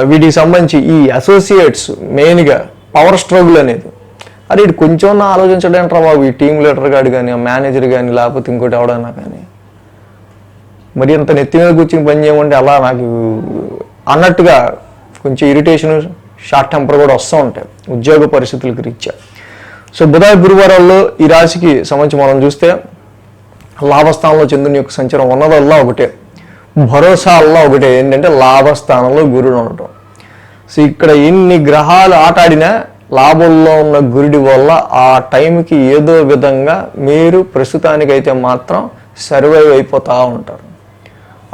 A: వీటికి సంబంధించి ఈ అసోసియేట్స్ మెయిన్గా పవర్ స్ట్రగుల్ అనేది, అరే ఇటు కొంచెం ఆలోచించడానికి రా బాబు, ఈ టీం లీడర్ గాడు కానీ, ఆ మేనేజర్ కానీ, లేకపోతే ఇంకోటి ఎవడైనా కానీ మరి అంత నెత్తి మీద కూర్చొని పని చేయమంటే అలా నాకు అన్నట్టుగా కొంచెం ఇరిటేషన్, షార్ట్ టెంపర్ కూడా వస్తూ ఉంటాయి ఉద్యోగ పరిస్థితులకు రీత్యా. సో బుధ గురువారాల్లో ఈ రాశికి సంబంధించి మనం చూస్తే లాభస్థానంలో చంద్రుని యొక్క సంచారం ఉన్నదల్లా ఒకటే, భరోసా అల్లా ఒకటే, ఏంటంటే లాభస్థానంలో గురుడు ఉండటం. సో ఇక్కడ ఎన్ని గ్రహాలు ఆటాడినా లాభంలో ఉన్న గురుడి వల్ల ఆ టైంకి ఏదో విధంగా మీరు ప్రస్తుతానికైతే మాత్రం సర్వైవ్ అయిపోతూ ఉంటారు.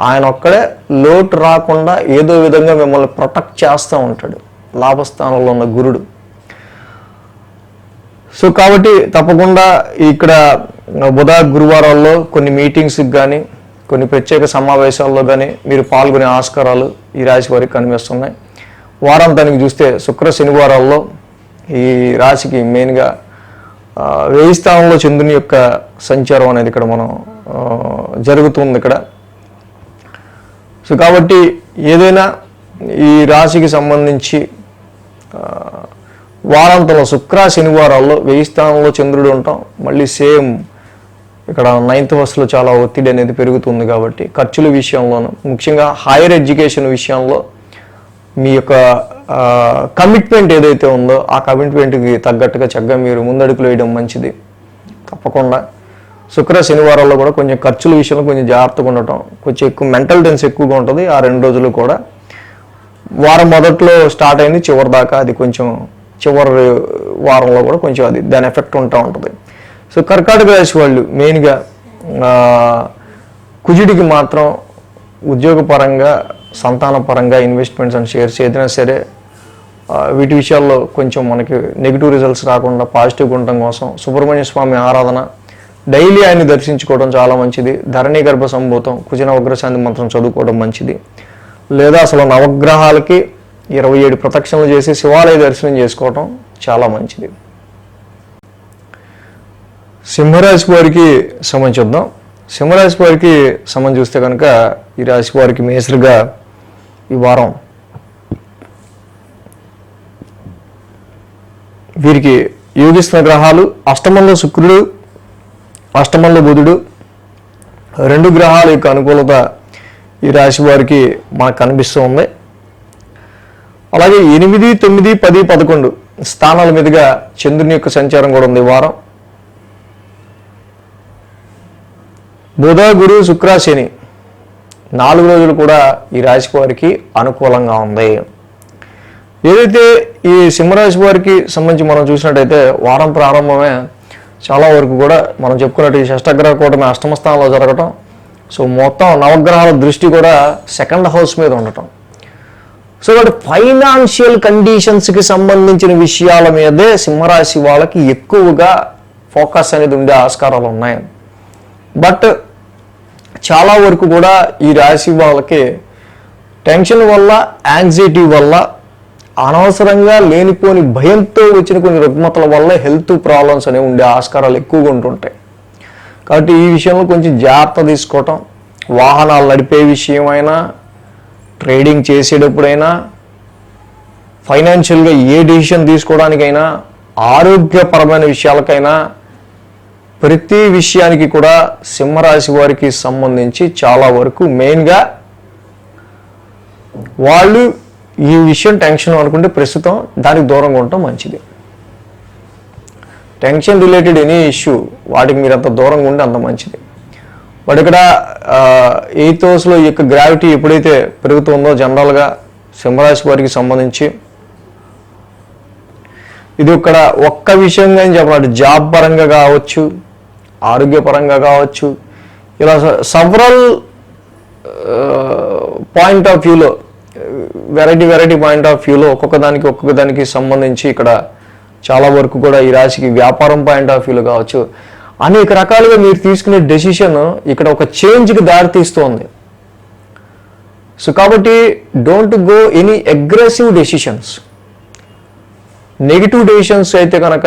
A: ఆయన ఒక్కడే లోటు రాకుండా ఏదో విధంగా మిమ్మల్ని ప్రొటెక్ట్ చేస్తూ ఉంటాడు లాభస్థానంలో ఉన్న గురుడు. సో కాబట్టి తప్పకుండా ఇక్కడ బుధ గురువారాల్లో కొన్ని మీటింగ్స్కి కానీ, కొన్ని ప్రత్యేక సమావేశాల్లో కానీ మీరు పాల్గొనే ఆస్కారాలు ఈ రాశి వారికి కనిపిస్తున్నాయి. వారాంతానికి చూస్తే శుక్ర శనివారాల్లో ఈ రాశికి మెయిన్గా 1000 స్థానంలో చంద్రుని యొక్క సంచారం అనేది ఇక్కడ మనం జరుగుతుంది ఇక్కడ. సో కాబట్టి ఏదైనా ఈ రాశికి సంబంధించి వారాంతంలో శుక్ర శనివారాల్లో 1000 స్థానంలో చంద్రుడు ఉంటాం, మళ్ళీ సేమ్ ఇక్కడ 9th హౌస్లో చాలా ఒత్తిడి అనేది పెరుగుతుంది. కాబట్టి ఖర్చుల విషయంలోనూ, ముఖ్యంగా హైయర్ ఎడ్యుకేషన్ విషయంలో మీ యొక్క కమిట్మెంట్ ఏదైతే ఉందో ఆ కమిట్మెంట్కి తగ్గట్టుగా చక్కగా మీరు ముందడుగులు వేయడం మంచిది. తప్పకుండా శుక్ర శనివారాల్లో కూడా కొంచెం ఖర్చుల విషయంలో కొంచెం జాగ్రత్తగా ఉండటం, కొంచెం ఎక్కువ మెంటల్ టెన్స్ ఎక్కువగా ఉంటుంది ఆ 2 రోజులు కూడా. వారం మొదట్లో స్టార్ట్ అయింది, చివరి దాకా అది కొంచెం చివరి వారంలో కూడా కొంచెం అది దాని ఎఫెక్ట్ ఉంటూ ఉంటుంది. సో కర్కాటక రాశి వాళ్ళు మెయిన్గా కుజుడికి మాత్రం ఉద్యోగపరంగా, సంతానపరంగా, ఇన్వెస్ట్మెంట్స్ అండ్ షేర్స్ ఏదైనా సరే వీటి విషయాల్లో కొంచెం మనకి నెగిటివ్ రిజల్ట్స్ రాకుండా పాజిటివ్గా ఉండటం కోసం సుబ్రహ్మణ్య స్వామి ఆరాధన, డైలీ ఆయన్ని దర్శించుకోవడం చాలా మంచిది. ధరణి గర్భ సంభూతం కుజన ఉగ్రశాంతి మంత్రం చదువుకోవడం మంచిది. లేదా అసలు నవగ్రహాలకి 27 ప్రదక్షిణలు చేసి శివాలయ దర్శనం చేసుకోవడం చాలా మంచిది. సింహరాశి వారికి సంబంధించి చూద్దాం. సింహరాశి వారికి సంబంధించి చూస్తే కనుక ఈ రాశి వారికి మేసరిగా ఈ వారం వీరికి యోగిస్తున్న గ్రహాలు అష్టమంలో శుక్రుడు, అష్టమంలో బుధుడు, 2 గ్రహాల యొక్క అనుకూలత ఈ రాశి వారికి మనకు కనిపిస్తూ ఉంది. అలాగే 8, 9, 10, 11 స్థానాల మీదుగా చంద్రుని యొక్క సంచారం కూడా ఉంది. వారం బుధ, గురు, శుక్ర, శని 4 రోజులు కూడా ఈ రాశి వారికి అనుకూలంగా ఉంది. ఏదైతే ఈ సింహరాశి వారికి సంబంధించి మనం చూసినట్టయితే వారం ప్రారంభమే చాలా వరకు కూడా మనం చెప్పుకున్నట్టు ఈ షష్టగ్రహ కూటమి అష్టమ స్థానంలో జరగటం, సో మొత్తం నవగ్రహాల దృష్టి కూడా 2nd హౌస్ మీద ఉండటం, సో వాటి ఫైనాన్షియల్ కండిషన్స్కి సంబంధించిన విషయాల మీదే సింహరాశి వాళ్ళకి ఎక్కువగా ఫోకస్ అనేది ఉండే ఆస్కారాలు ఉన్నాయి. బట్ చాలా వరకు కూడా ఈ రాశి వాళ్ళకి టెన్షన్ వల్ల, యాంగ్జైటీ వల్ల, అనవసరంగా లేనిపోని భయంతో వచ్చిన కొన్ని రుగ్మతల వల్ల హెల్త్ ప్రాబ్లమ్స్ అనేవి ఉండే ఆస్కారాలు ఎక్కువగా ఉంటుంటాయి. కాబట్టి ఈ విషయంలో కొంచెం జాగ్రత్త తీసుకోవటం, వాహనాలు నడిపే విషయమైనా, ట్రేడింగ్ చేసేటప్పుడైనా, ఫైనాన్షియల్గా ఏ డెసిషన్ తీసుకోవడానికైనా, ఆరోగ్యపరమైన విషయాలకైనా, ప్రతి విషయానికి కూడా సింహరాశి వారికి సంబంధించి చాలా వరకు మెయిన్గా వాళ్ళు ఈ విషయం టెన్షన్ అనుకుంటే ప్రస్తుతం దానికి దూరంగా ఉండటం మంచిది. టెన్షన్ రిలేటెడ్ ఎనీ ఇష్యూ వాటికి మీరు అంత దూరంగా ఉంటే అంత మంచిది. బట్ ఇక్కడ 8th హౌస్లో ఈ యొక్క గ్రావిటీ ఎప్పుడైతే పెరుగుతుందో జనరల్గా సింహరాశి వారికి సంబంధించి ఇది ఇక్కడ ఒక్క విషయంగా చెప్పాలి, జాబ్ పరంగా కావచ్చు, ఆరోగ్యపరంగా కావచ్చు, ఇలా సవరల్ పాయింట్ ఆఫ్ వ్యూలో వెరైటీ పాయింట్ ఆఫ్ వ్యూలో ఒక్కొక్క దానికి సంబంధించి ఇక్కడ చాలా వరకు కూడా ఈ రాశికి వ్యాపారం పాయింట్ ఆఫ్ వ్యూలో కావచ్చు, అనేక రకాలుగా మీరు తీసుకునే డెసిషన్ ఇక్కడ ఒక చేంజ్కి దారితీస్తోంది. సో కాబట్టి don't go any aggressive decisions. Negative decisions అయితే కనుక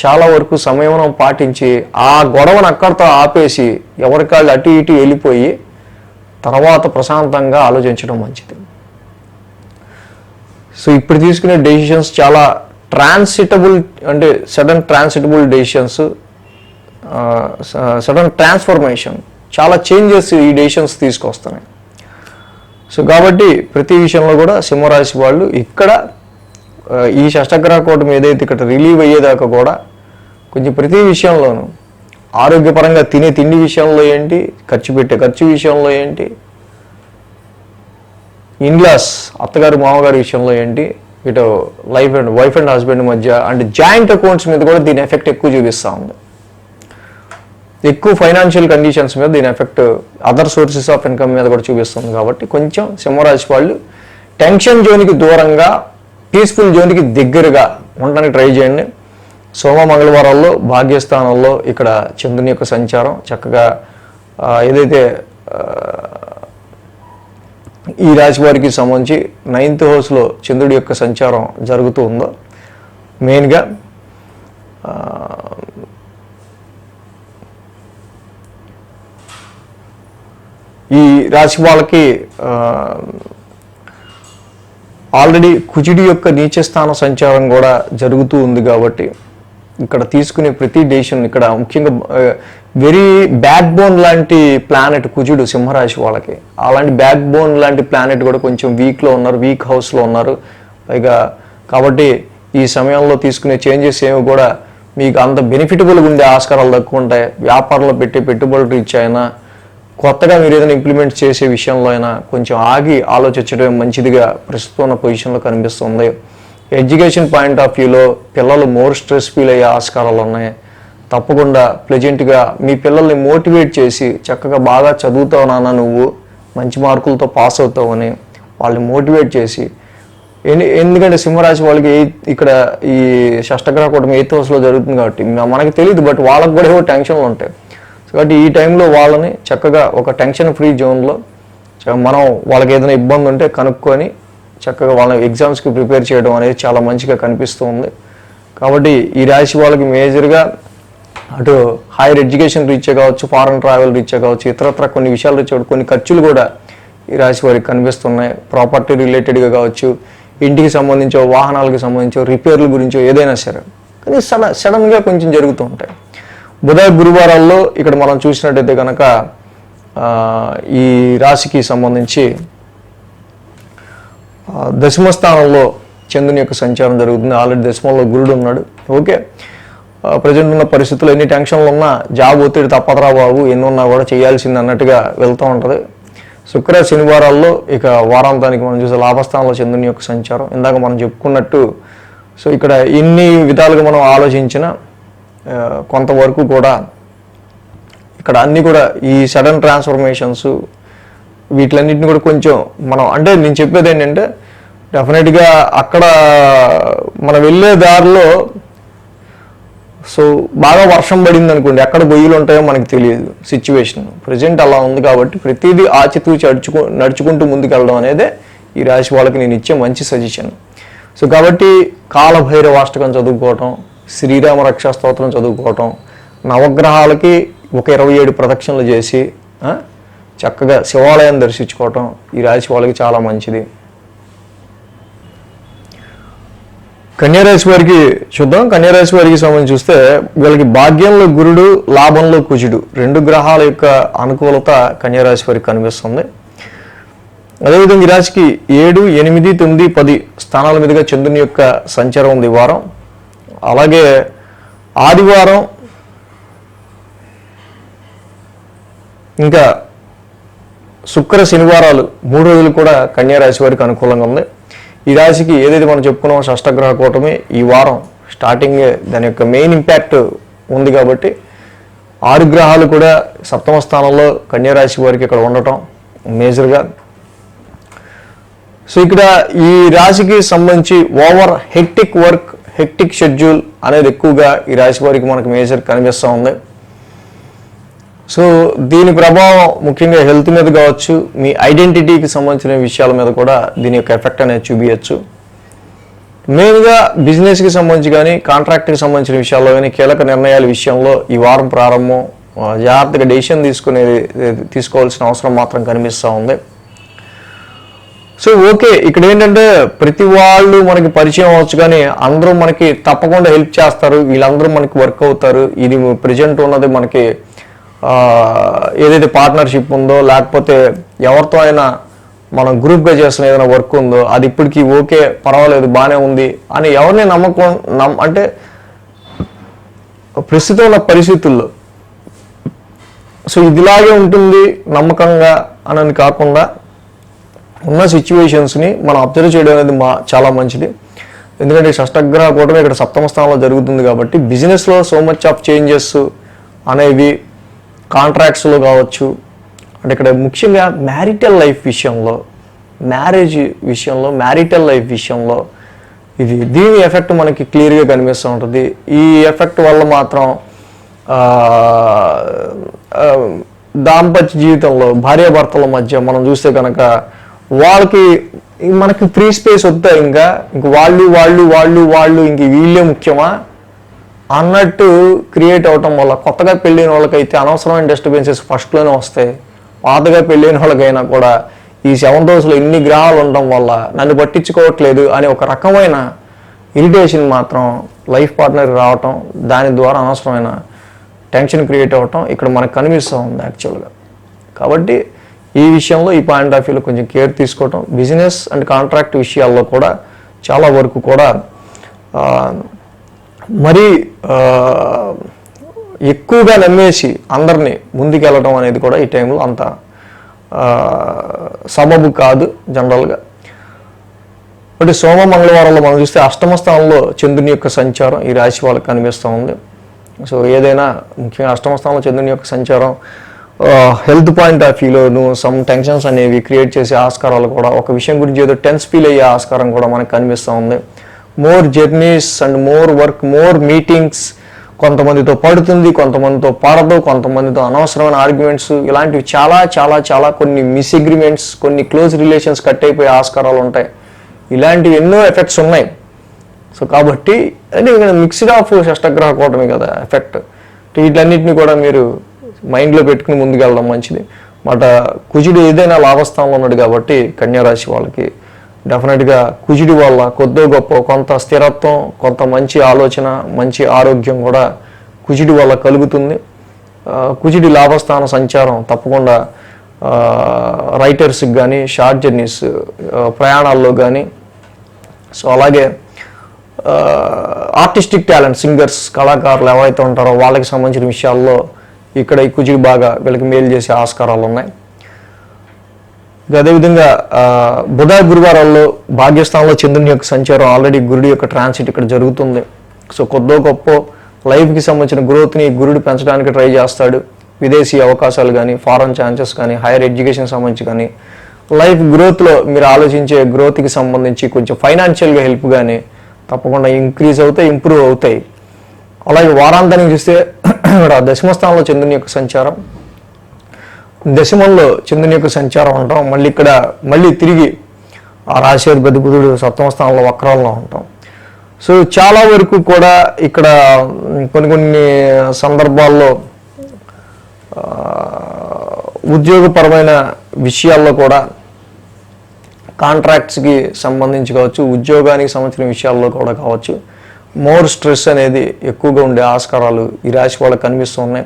A: చాలా వరకు సంయమనం పాటించి ఆ గొడవను అక్కడితో ఆపేసి ఎవరికాళ్ళు అటు ఇటు వెళ్ళిపోయి తర్వాత ప్రశాంతంగా ఆలోచించడం మంచిది. సో ఇప్పుడు తీసుకునే డెసిషన్స్ చాలా ట్రాన్సిటబుల్, అంటే సడన్ ట్రాన్సిటబుల్ డెసిషన్స్, సడన్ ట్రాన్స్ఫర్మేషన్, చాలా చేంజెస్ ఈ డెసిషన్స్ తీసుకొస్తున్నాయి. సో కాబట్టి ప్రతి విషయంలో కూడా సింహరాశి వాళ్ళు ఇక్కడ ఈ షష్టగ్రహ కూటమి ఏదైతే ఇక్కడ రిలీవ్ అయ్యేదాకా కూడా కొంచెం ప్రతి విషయంలోనూ ఆరోగ్యపరంగా తినే తిండి విషయంలో ఏంటి, ఖర్చు పెట్టే ఖర్చు విషయంలో ఏంటి, ఇన్లాస్ అత్తగారు మామగారి విషయంలో ఏంటి, ఇటు వైఫ్ అండ్ హస్బెండ్ మధ్య అంటే జాయింట్ అకౌంట్స్ మీద కూడా దీని ఎఫెక్ట్ ఎక్కువ చూపిస్తూ ఉంది. ఎక్కువ ఫైనాన్షియల్ కండిషన్స్ మీద దీని effect other sources of income మీద కూడా చూపిస్తుంది. కాబట్టి కొంచెం సింహరాశి వాళ్ళు టెన్షన్ జోన్కి దూరంగా పీస్ఫుల్ జోన్కి దగ్గరగా ఉండడానికి ట్రై చేయండి. సోమ మంగళవారాల్లో భాగ్యస్థానంలో ఇక్కడ చంద్రుని యొక్క సంచారం చక్కగా ఏదైతే ఈ రాశి వారికి సంబంధించి 9th హౌస్లో చంద్రుడి యొక్క సంచారం జరుగుతూ ఉందో మెయిన్గా ఈ రాశి వాళ్ళకి ఆల్రెడీ కుజుడి యొక్క నీచస్థాన సంచారం కూడా జరుగుతూ ఉంది. కాబట్టి ఇక్కడ తీసుకునే ప్రతి డెసిషన్ ఇక్కడ ముఖ్యంగా వెరీ బ్యాక్ బోన్ లాంటి ప్లానెట్ కుజుడు సింహరాశి వాళ్ళకి. అలాంటి బ్యాక్ బోన్ లాంటి ప్లానెట్ కూడా కొంచెం వీక్లో ఉన్నారు, వీక్ హౌస్లో ఉన్నారు పైగా. కాబట్టి ఈ సమయంలో తీసుకునే చేంజెస్ ఏమి కూడా మీకు అంత బెనిఫిటబుల్గా ఉండే ఆస్కారాలు తక్కువ ఉంటాయి. వ్యాపారంలో పెట్టే పెట్టుబడులు రీచ్ అయినా, కొత్తగా మీరు ఏదైనా ఇంప్లిమెంట్ చేసే విషయంలో అయినా కొంచెం ఆగి ఆలోచించడం మంచిదిగా ప్రస్తుతం ఉన్న పొజిషన్లో కనిపిస్తుంది. ఎడ్యుకేషన్ పాయింట్ ఆఫ్ వ్యూలో పిల్లలు మోర్ స్ట్రెస్ ఫీల్ అయ్యే ఆస్కారాలు ఉన్నాయి. తప్పకుండా ప్లెజెంట్గా మీ పిల్లల్ని మోటివేట్ చేసి చక్కగా బాగా చదువుతావు నాన్న, నువ్వు మంచి మార్కులతో పాస్ అవుతావని వాళ్ళని మోటివేట్ చేసి ఎందుకంటే సింహరాశి వాళ్ళకి ఇక్కడ ఈ షష్టగ్రహ కూటమి 8th హౌస్లో జరుగుతుంది కాబట్టి మనకి తెలియదు, బట్ వాళ్ళకి కూడా ఏవో టెన్షన్లు ఉంటాయి. కాబట్టి ఈ టైంలో వాళ్ళని చక్కగా ఒక టెన్షన్ ఫ్రీ జోన్లో మనం వాళ్ళకి ఏదైనా ఇబ్బంది ఉంటే కనుక్కొని చక్కగా వాళ్ళ ఎగ్జామ్స్కి ప్రిపేర్ చేయడం అనేది చాలా మంచిగా కనిపిస్తూ ఉంది. కాబట్టి ఈ రాశి వాళ్ళకి మేజర్గా అటు హైయర్ ఎడ్యుకేషన్ రీచ్ కావచ్చు, ఫారెన్ ట్రావెల్ రీచ్ కావచ్చు, ఇతరత్ర కొన్ని విషయాలు రీచ్ కొన్ని ఖర్చులు కూడా ఈ రాశి వారికి కనిపిస్తున్నాయి. ప్రాపర్టీ రిలేటెడ్గా కావచ్చు, ఇంటికి సంబంధించో, వాహనాలకు సంబంధించో, రిపేర్ల గురించో ఏదైనా సరే, కానీ సడన్గా కొంచెం జరుగుతూ ఉంటాయి. బుధ గురువారాల్లో ఇక్కడ మనం చూసినట్టయితే కనుక ఈ రాశికి సంబంధించి దశమ స్థానంలో చంద్రుని యొక్క సంచారం జరుగుతుంది. ఆల్రెడీ దశమంలో గురుడు ఉన్నాడు. ఓకే, ప్రజెంట్ ఉన్న పరిస్థితుల్లో ఎన్ని టెన్షన్లు ఉన్నా జాబ్ ఒత్తిడి తప్పదరా బాబు, ఎన్ని ఉన్నా కూడా చేయాల్సింది అన్నట్టుగా వెళ్తూ ఉంటుంది. శుక్ర శనివారాల్లో ఇక వారాంతానికి మనం చూసే లాభస్థానంలో చంద్రుని యొక్క సంచారం ఇందాక మనం చెప్పుకున్నట్టు. సో ఇక్కడ ఎన్ని విధాలుగా మనం ఆలోచించిన కొంతవరకు కూడా ఇక్కడ అన్నీ కూడా ఈ సడన్ ట్రాన్స్ఫర్మేషన్స్ వీటిలన్నింటినీ కూడా కొంచెం మనం అంటే నేను చెప్పేది ఏంటంటే డెఫినెట్గా అక్కడ మనం వెళ్ళే దారిలో సో బాగా వర్షం పడింది అనుకోండి, ఎక్కడ గొయ్యలు ఉంటాయో మనకు తెలియదు. సిచ్యువేషన్ ప్రజెంట్ అలా ఉంది కాబట్టి ప్రతిదీ ఆచితూచి నడుచుకుంటూ ముందుకు వెళ్ళడం అనేదే ఈ రాశి వాళ్ళకి నేను ఇచ్చే మంచి సజెషన్. సో కాబట్టి కాలభైరవాష్టకం చదువుకోవటం, శ్రీరామ రక్షా స్తోత్రం చదువుకోవటం, నవగ్రహాలకి ఒక 27 ప్రదక్షిణలు చేసి చక్కగా శివాలయం దర్శించుకోవటం ఈ రాశి వాళ్ళకి చాలా మంచిది. కన్యారాశి వారికి చూద్దాం. కన్యారాశి వారికి సంబంధించి చూస్తే వీళ్ళకి భాగ్యంలో గురుడు, లాభంలో కుజుడు, 2 గ్రహాల యొక్క అనుకూలత కన్యారాశి వారికి కనిపిస్తుంది. అదేవిధంగా ఈ రాశికి 7, 8, 9, 10 స్థానాల మీదుగా చంద్రుని యొక్క సంచారం ఉంది వారం. అలాగే ఆదివారం ఇంకా శుక్ర శనివారాలు 3 రోజులు కూడా కన్యారాశి వారికి అనుకూలంగా ఉంది. ఈ రాశికి ఏదైతే మనం చెప్పుకున్నామో షష్టగ్రహ కూటమి ఈ వారం స్టార్టింగ్ దాని యొక్క మెయిన్ ఇంపాక్ట్ ఉంది కాబట్టి 6 గ్రహాలు కూడా సప్తమ స్థానంలో కన్యారాశి వారికి ఇక్కడ ఉండటం మేజర్గా. సో ఇక్కడ ఈ రాశికి సంబంధించి over hectic work, hectic schedule అనేది ఎక్కువగా ఈ రాశి వారికి మనకు మేజర్ కనిపిస్తూ ఉంది. సో దీని ప్రభావం ముఖ్యంగా హెల్త్ మీద కావచ్చు, మీ ఐడెంటిటీకి సంబంధించిన విషయాల మీద కూడా దీని యొక్క ఎఫెక్ట్ అనేది చూపించచ్చు. మెయిన్గా బిజినెస్కి సంబంధించి కానీ, కాంట్రాక్ట్కి సంబంధించిన విషయాల్లో కానీ, కీలక నిర్ణయాల విషయంలో ఈ వారం ప్రారంభం జాగ్రత్తగా డెసిషన్ తీసుకోవాల్సిన అవసరం మాత్రం కనిపిస్తూ ఉంది. సో ఓకే, ఇక్కడ ఏంటంటే ప్రతి వాళ్ళు మనకి పరిచయం అవ్వచ్చు కానీ అందరూ మనకి తప్పకుండా హెల్ప్ చేస్తారు, వీళ్ళందరూ మనకి వర్క్ అవుతారు. ఇది ప్రజెంట్ ఉన్నది మనకి ఏదైతే పార్ట్నర్షిప్ ఉందో, లేకపోతే ఎవరితో అయినా మనం గ్రూప్గా చేస్తున్న ఏదైనా వర్క్ ఉందో అది ఇప్పటికీ ఓకే పర్వాలేదు బాగానే ఉంది అని ఎవరిని అంటే ప్రస్తుతం ఉన్న పరిస్థితుల్లో సో ఇదిలాగే ఉంటుంది నమ్మకంగా అని కాకుండా ఉన్న సిచ్యువేషన్స్ని మనం అబ్జర్వ్ చేయడం అనేది చాలా మంచిది. ఎందుకంటే షష్టగ్రహ కూటమి ఇక్కడ సప్తమ స్థానంలో జరుగుతుంది కాబట్టి బిజినెస్లో సో మచ్ ఆఫ్ చేంజెస్ అనేవి కాంట్రాక్ట్స్లో కావచ్చు, అంటే ఇక్కడ ముఖ్యంగా మ్యారిటల్ లైఫ్ విషయంలో, మ్యారిటల్ లైఫ్ విషయంలో దీని ఎఫెక్ట్ మనకి క్లియర్గా కనిపిస్తూ ఉంటుంది. ఈ ఎఫెక్ట్ వల్ల మాత్రం దాంపత్య జీవితంలో భార్యాభర్తల మధ్య మనం చూస్తే కనుక వాళ్ళకి మనకి ఫ్రీ స్పేస్ వద్దా, ఇంకా వాళ్ళు ఇంక వీళ్ళే ముఖ్యమా అన్నట్టు క్రియేట్ అవటం వల్ల కొత్తగా పెళ్ళైన వాళ్ళకైతే అనవసరమైన డిస్టర్బెన్సెస్ ఫస్ట్లోనే వస్తాయి. పాతగా పెళ్ళైన వాళ్ళకైనా కూడా ఈ 7th హౌస్లో ఇన్ని గ్రహాలు ఉండడం వల్ల నన్ను పట్టించుకోవట్లేదు అనే ఒక రకమైన ఇరిటేషన్ మాత్రం లైఫ్ పార్ట్నర్కి రావటం, దాని ద్వారా అనవసరమైన టెన్షన్ క్రియేట్ అవ్వటం ఇక్కడ మనకు కనిపిస్తూ ఉంది యాక్చువల్గా. కాబట్టి ఈ విషయంలో ఈ పాయింట్ ఆఫ్ వ్యూలో కొంచెం కేర్ తీసుకోవటం, బిజినెస్ అండ్ కాంట్రాక్ట్ విషయాల్లో కూడా చాలా వరకు కూడా మరీ ఎక్కువగా నమ్మేసి అందరినీ ముందుకెళ్ళడం అనేది కూడా ఈ టైంలో అంత సబబు కాదు జనరల్గా. అంటే సోమ మంగళవారంలో మనం చూస్తే అష్టమ స్థానంలో చంద్రుని యొక్క సంచారం ఈ రాశి వాళ్ళకి కనిపిస్తూ ఉంది. సో ఏదైనా ముఖ్యంగా అష్టమ స్థానంలో చంద్రుని యొక్క సంచారం హెల్త్ పాయింట్ ఆఫ్ వ్యూలోను సమ్ టెన్షన్స్ అనేవి క్రియేట్ చేసే ఆస్కారాలు కూడా, ఒక విషయం గురించి ఏదో టెన్స్ ఫీల్ అయ్యే ఆస్కారం కూడా మనకు కనిపిస్తూ ఉంది. More journeys and more work, more meetings, కొంతమందితో పడుతుంది, కొంతమందితో పడదు, కొంతమందితో అనవసరమైన ఆర్గ్యుమెంట్స్, ఇలాంటివి చాలా చాలా చాలా కొన్ని మిస్అగ్రిమెంట్స్, కొన్ని క్లోజ్ రిలేషన్స్ కట్ అయిపోయే ఆస్కారాలు ఉంటాయి. ఇలాంటివి ఎన్నో ఎఫెక్ట్స్ ఉన్నాయి. సో కాబట్టి అంటే ఇక్కడ మిక్స్డ్ ఆఫ్ షష్టగ్రహ కూటమి కదా ఎఫెక్ట్. వీటన్నిటిని కూడా మీరు మైండ్లో పెట్టుకుని ముందుకెళ్ళడం మంచిది. మాట కుజుడు ఏదైనా లాభస్థానంలో ఉన్నాడు కాబట్టి కన్యారాశి వాళ్ళకి డెఫినెట్గా కుజుడి వల్ల కొద్దో గొప్ప కొంత స్థిరత్వం, కొంత మంచి ఆలోచన, మంచి ఆరోగ్యం కూడా కుజుడి వల్ల కలుగుతుంది. కుజుడి లాభస్థాన సంచారం తప్పకుండా రైటర్స్కి కానీ, షార్ట్ జర్నీస్ ప్రయాణాల్లో కానీ, సో అలాగే ఆర్టిస్టిక్ టాలెంట్, సింగర్స్, కళాకారులు ఎవరైతే ఉంటారో వాళ్ళకి సంబంధించిన విషయాల్లో ఇక్కడ ఈ కుజుడు బాగా వీళ్ళకి మేలు చేసే ఆస్కారాలు ఉన్నాయి. అదేవిధంగా బుధ గురువారాల్లో భాగ్యస్థానంలో చంద్రుని యొక్క సంచారం, ఆల్రెడీ గురుడి యొక్క ట్రాన్సిట్ ఇక్కడ జరుగుతుంది. సో కొద్దో గొప్ప లైఫ్కి సంబంధించిన గ్రోత్ని గురుడు పెంచడానికి ట్రై చేస్తాడు. విదేశీ అవకాశాలు కానీ, ఫారెన్ ఛాన్సెస్ కానీ, హైయర్ ఎడ్యుకేషన్ సంబంధించి కానీ, లైఫ్ గ్రోత్లో మీరు ఆలోచించే గ్రోత్కి సంబంధించి కొంచెం ఫైనాన్షియల్గా హెల్ప్ కానీ తప్పకుండా ఇంక్రీజ్ అవుతాయి, ఇంప్రూవ్ అవుతాయి. అలాగే వారాంతానికి చూస్తే ఇక్కడ దశమస్థానంలో చంద్రుని యొక్క సంచారం, దశమంలో చంద్రుని యొక్క సంచారం ఉంటాం. మళ్ళీ తిరిగి ఆ రాశిధిపతి బుధుడు సప్తమ స్థానంలో వక్రంలో ఉంటాం. సో చాలా వరకు కూడా ఇక్కడ కొన్ని సందర్భాల్లో ఉద్యోగపరమైన విషయాల్లో కూడా, కాంట్రాక్ట్స్కి సంబంధించి కావచ్చు, ఉద్యోగానికి సంబంధించిన విషయాల్లో కూడా కావచ్చు, మోర్ స్ట్రెస్ అనేది ఎక్కువగా ఉండే ఆస్కారాలు ఈ రాశి వాళ్ళకి కనిపిస్తూ ఉన్నాయి.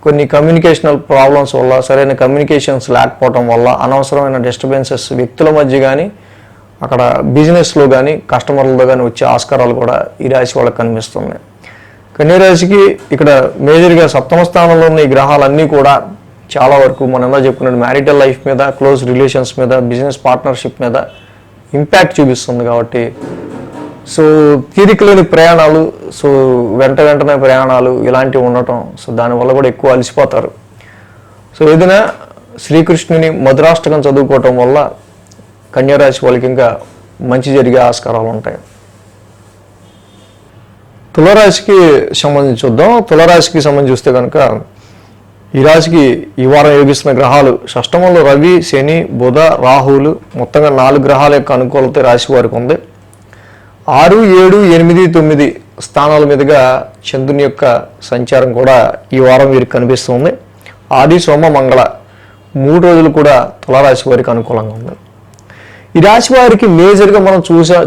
A: కొన్ని కమ్యూనికేషనల్ ప్రాబ్లమ్స్ వల్ల, సరైన కమ్యూనికేషన్స్ లేకపోవడం వల్ల అనవసరమైన డిస్టర్బెన్సెస్ వ్యక్తుల మధ్య కానీ, అక్కడ బిజినెస్లో కానీ, కస్టమర్లతో కానీ వచ్చే ఆస్కారాలు కూడా ఈ రాశి వాళ్ళకి కనిపిస్తున్నాయి. కన్యారాశికి ఇక్కడ మేజర్గా సప్తమ స్థానంలో ఉన్న ఈ గ్రహాలన్నీ కూడా చాలా వరకు మనం ఎలా చెప్పుకున్నాడు మ్యారిటల్ లైఫ్ మీద, క్లోజ్ రిలేషన్స్ మీద, బిజినెస్ పార్ట్నర్షిప్ మీద ఇంపాక్ట్ చూపిస్తుంది. కాబట్టి సో తీరికలేని ప్రయాణాలు, సో వెంటనే ప్రయాణాలు ఇలాంటివి ఉండటం, సో దానివల్ల కూడా ఎక్కువ అలసిపోతారు. సో ఏదైనా శ్రీకృష్ణుని మధురాష్టకం చదువుకోవటం వల్ల కన్యారాశి వాళ్ళకి ఇంకా మంచి జరిగే ఆస్కారాలు ఉంటాయి. తులారాశికి సంబంధించి చూద్దాం. తులారాశికి సంబంధించి చూస్తే కనుక ఈ రాశికి ఈ వారం యోగిస్తున్న గ్రహాలు షష్టమంలో రవి, శని, బుధ, రాహువులు, మొత్తంగా 4 గ్రహాల యొక్క అనుకూలత రాశి వారికి ఉంది. 6, 7, 8, 9 స్థానాల మీదుగా చంద్రుని యొక్క సంచారం కూడా ఈ వారం వీరికి కనిపిస్తుంది. ఆది, సోమ, మంగళ 3 రోజులు కూడా తులారాశి వారికి అనుకూలంగా ఉంది. ఈ రాశి వారికి మేజర్గా మనం